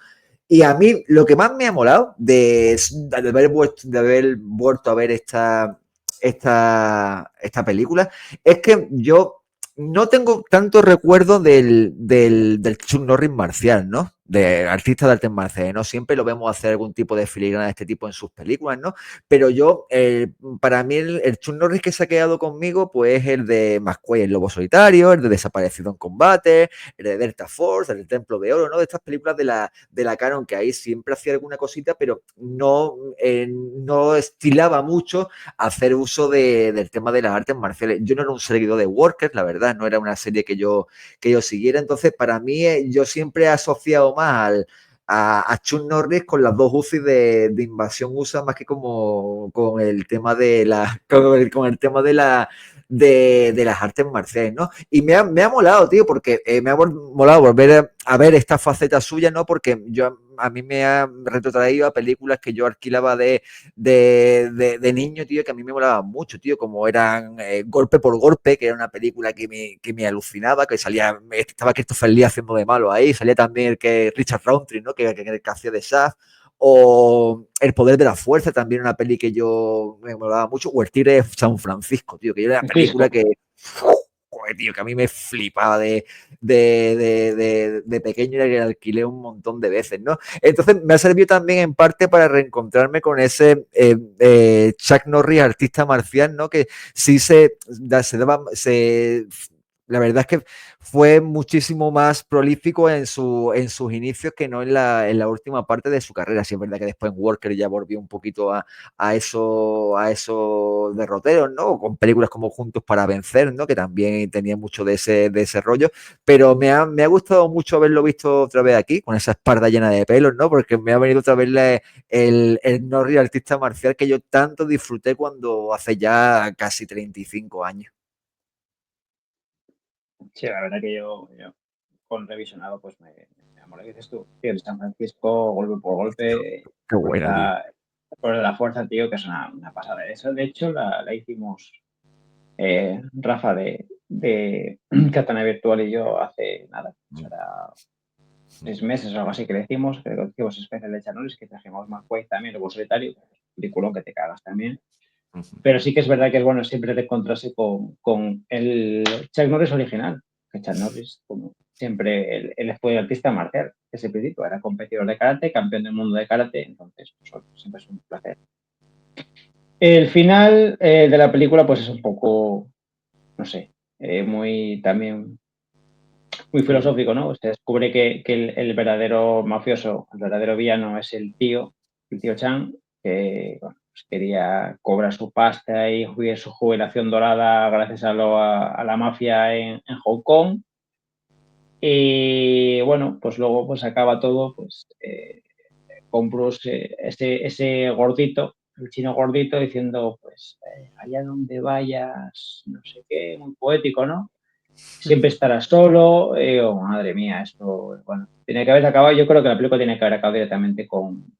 Y a mí lo que más me ha molado de haber vuelto a ver esta película es que yo no tengo tanto recuerdo del Chuck Norris marcial, ¿no? De artista de artes marciales, ¿no? Siempre lo vemos hacer algún tipo de filigrana de este tipo en sus películas, ¿no? Pero para mí el Chuck Norris que se ha quedado conmigo, pues es el de McQueen, el Lobo Solitario, el de Desaparecido en Combate, el de Delta Force, el del Templo de Oro, ¿no? De estas películas de la Canon, que ahí siempre hacía alguna cosita, pero no estilaba mucho hacer uso del tema de las artes marciales. Yo no era un seguidor de Workers, la verdad, no era una serie que yo siguiera. Entonces, para mí, yo siempre he asociado más a Chuck Norris con las dos UCI de Invasión USA, más que como con el tema con el tema de las artes marciales, ¿no? Y me ha molado, tío, porque me ha molado volver a ver esta faceta suya, ¿no? Porque yo a mí me ha retrotraído a películas que yo alquilaba de niño, tío, que a mí me molaban mucho, tío, como eran Golpe por Golpe, que era una película que me alucinaba, que salía, estaba Christopher Lee haciendo de malo ahí, salía también el que Richard Roundtree, ¿no? Que hacía de Shaft, o El Poder de la Fuerza, también una peli que yo me molaba mucho, o El Tigre de San Francisco, tío, que era una película que... Joder, tío, que a mí me flipaba de pequeño y que alquilé un montón de veces, ¿no? Entonces me ha servido también en parte para reencontrarme con ese Chuck Norris, artista marcial, ¿no? Que sí la verdad es que fue muchísimo más prolífico en sus inicios que no en la última parte de su carrera. Sí es verdad que después en Walker ya volvió un poquito a esos derroteros, ¿no? Con películas como Juntos para Vencer, ¿no? Que también tenía mucho de ese rollo. Pero me ha gustado mucho haberlo visto otra vez aquí, con esa espalda llena de pelos, ¿no? Porque me ha venido otra vez el Norris, artista marcial, que yo tanto disfruté cuando hace ya casi 35 años. Sí, la verdad que yo con revisionado, pues me amor, dices tú, tío, el San Francisco, golpe por golpe, Qué buena, tío. por la fuerza, tío, que es una pasada. Eso, de hecho, la hicimos Rafa de Katana Virtual y yo hace nada, será 6 meses o algo así que le hicimos, que lo hicimos especial de Chanolis, que trajimos McQuaid también, luego solitario, peliculón que te cagas también. Pero sí que es verdad que es bueno siempre de encontrarse con el Chuck Norris original, que Chuck Norris, como siempre, él fue artista marcial, ese principio, era competidor de karate, campeón del mundo de karate, entonces pues, siempre es un placer. El final de la película pues es un poco, no sé, muy también muy filosófico, ¿no? Se descubre que el verdadero mafioso, el verdadero villano es el tío Chang, que bueno, pues quería cobrar su pasta y su jubilación dorada gracias a la mafia en Hong Kong. Y bueno, pues luego pues acaba todo pues, con Bruce, ese gordito, el chino gordito, diciendo pues allá donde vayas, no sé qué, muy poético, ¿no? Siempre estarás solo. Oh, madre mía, esto, bueno, tiene que haber acabado. Yo creo que la película tiene que haber acabado directamente con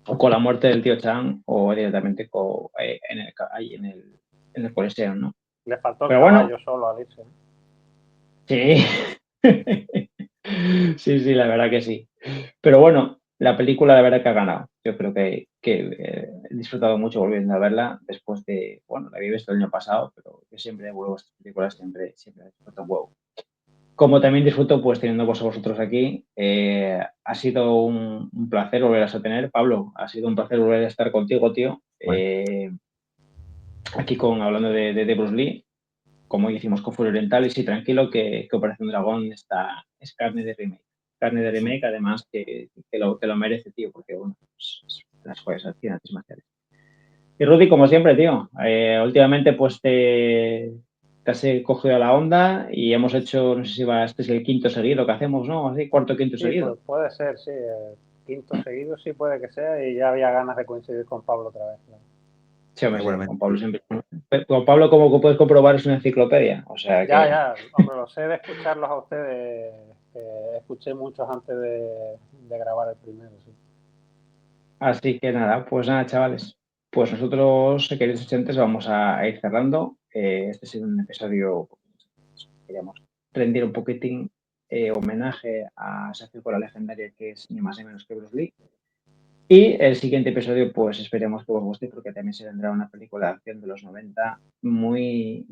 la muerte del tío Chang o directamente ahí en el Coliseo, ¿no? Le faltó el Pero bueno, caballo solo a irse. sí. Sí, la verdad que sí. Pero bueno, la película la verdad que ha ganado. Yo creo que he disfrutado mucho volviendo a verla después de, bueno, la había visto el año pasado, pero yo siempre vuelvo a estas películas, siempre disfruto un huevo. Como también disfruto, pues teniendo vosotros aquí, ha sido un placer volveros a tener. Pablo, ha sido un placer volver a estar contigo, tío. Bueno. Aquí hablando de Bruce Lee, como hicimos con Fury Oriental, y sí, tranquilo que Operación Dragón es carne de remake. Carne de remake, además, que lo merece, tío, porque, bueno, pues, las joyas al cine, artes marciales. Y Rudy, como siempre, tío, últimamente pues te has cogido la onda y hemos hecho, no sé si este es el quinto seguido que hacemos, ¿no? Así, cuarto, quinto Sí, seguido. pues puede ser, sí. Quinto seguido sí puede que sea y ya había ganas de coincidir con Pablo otra vez. ¿No? Sí, hombre, sí, con Pablo siempre. Con Pablo, como puedes comprobar, es una enciclopedia. O sea que. Ya, hombre, lo sé de escucharlos a ustedes. Escuché muchos antes de grabar el primero, sí. Así que nada, pues nada, chavales. Pues nosotros, queridos oyentes, vamos a ir cerrando. Este es un episodio, queríamos rendir un poquitín homenaje a esa figura legendaria que es ni más ni menos que Bruce Lee. Y el siguiente episodio, pues esperemos que os guste, porque también se vendrá una película de acción de los 90 muy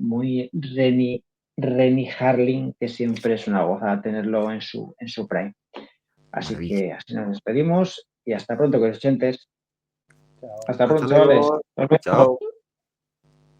Renny Harlin, que siempre es una gozada tenerlo en su prime. Así Maravilla. que así nos despedimos y hasta pronto, queridos oyentes. Chao. Hasta pronto, Hasta chavales. luego. Nos vemos. Chao.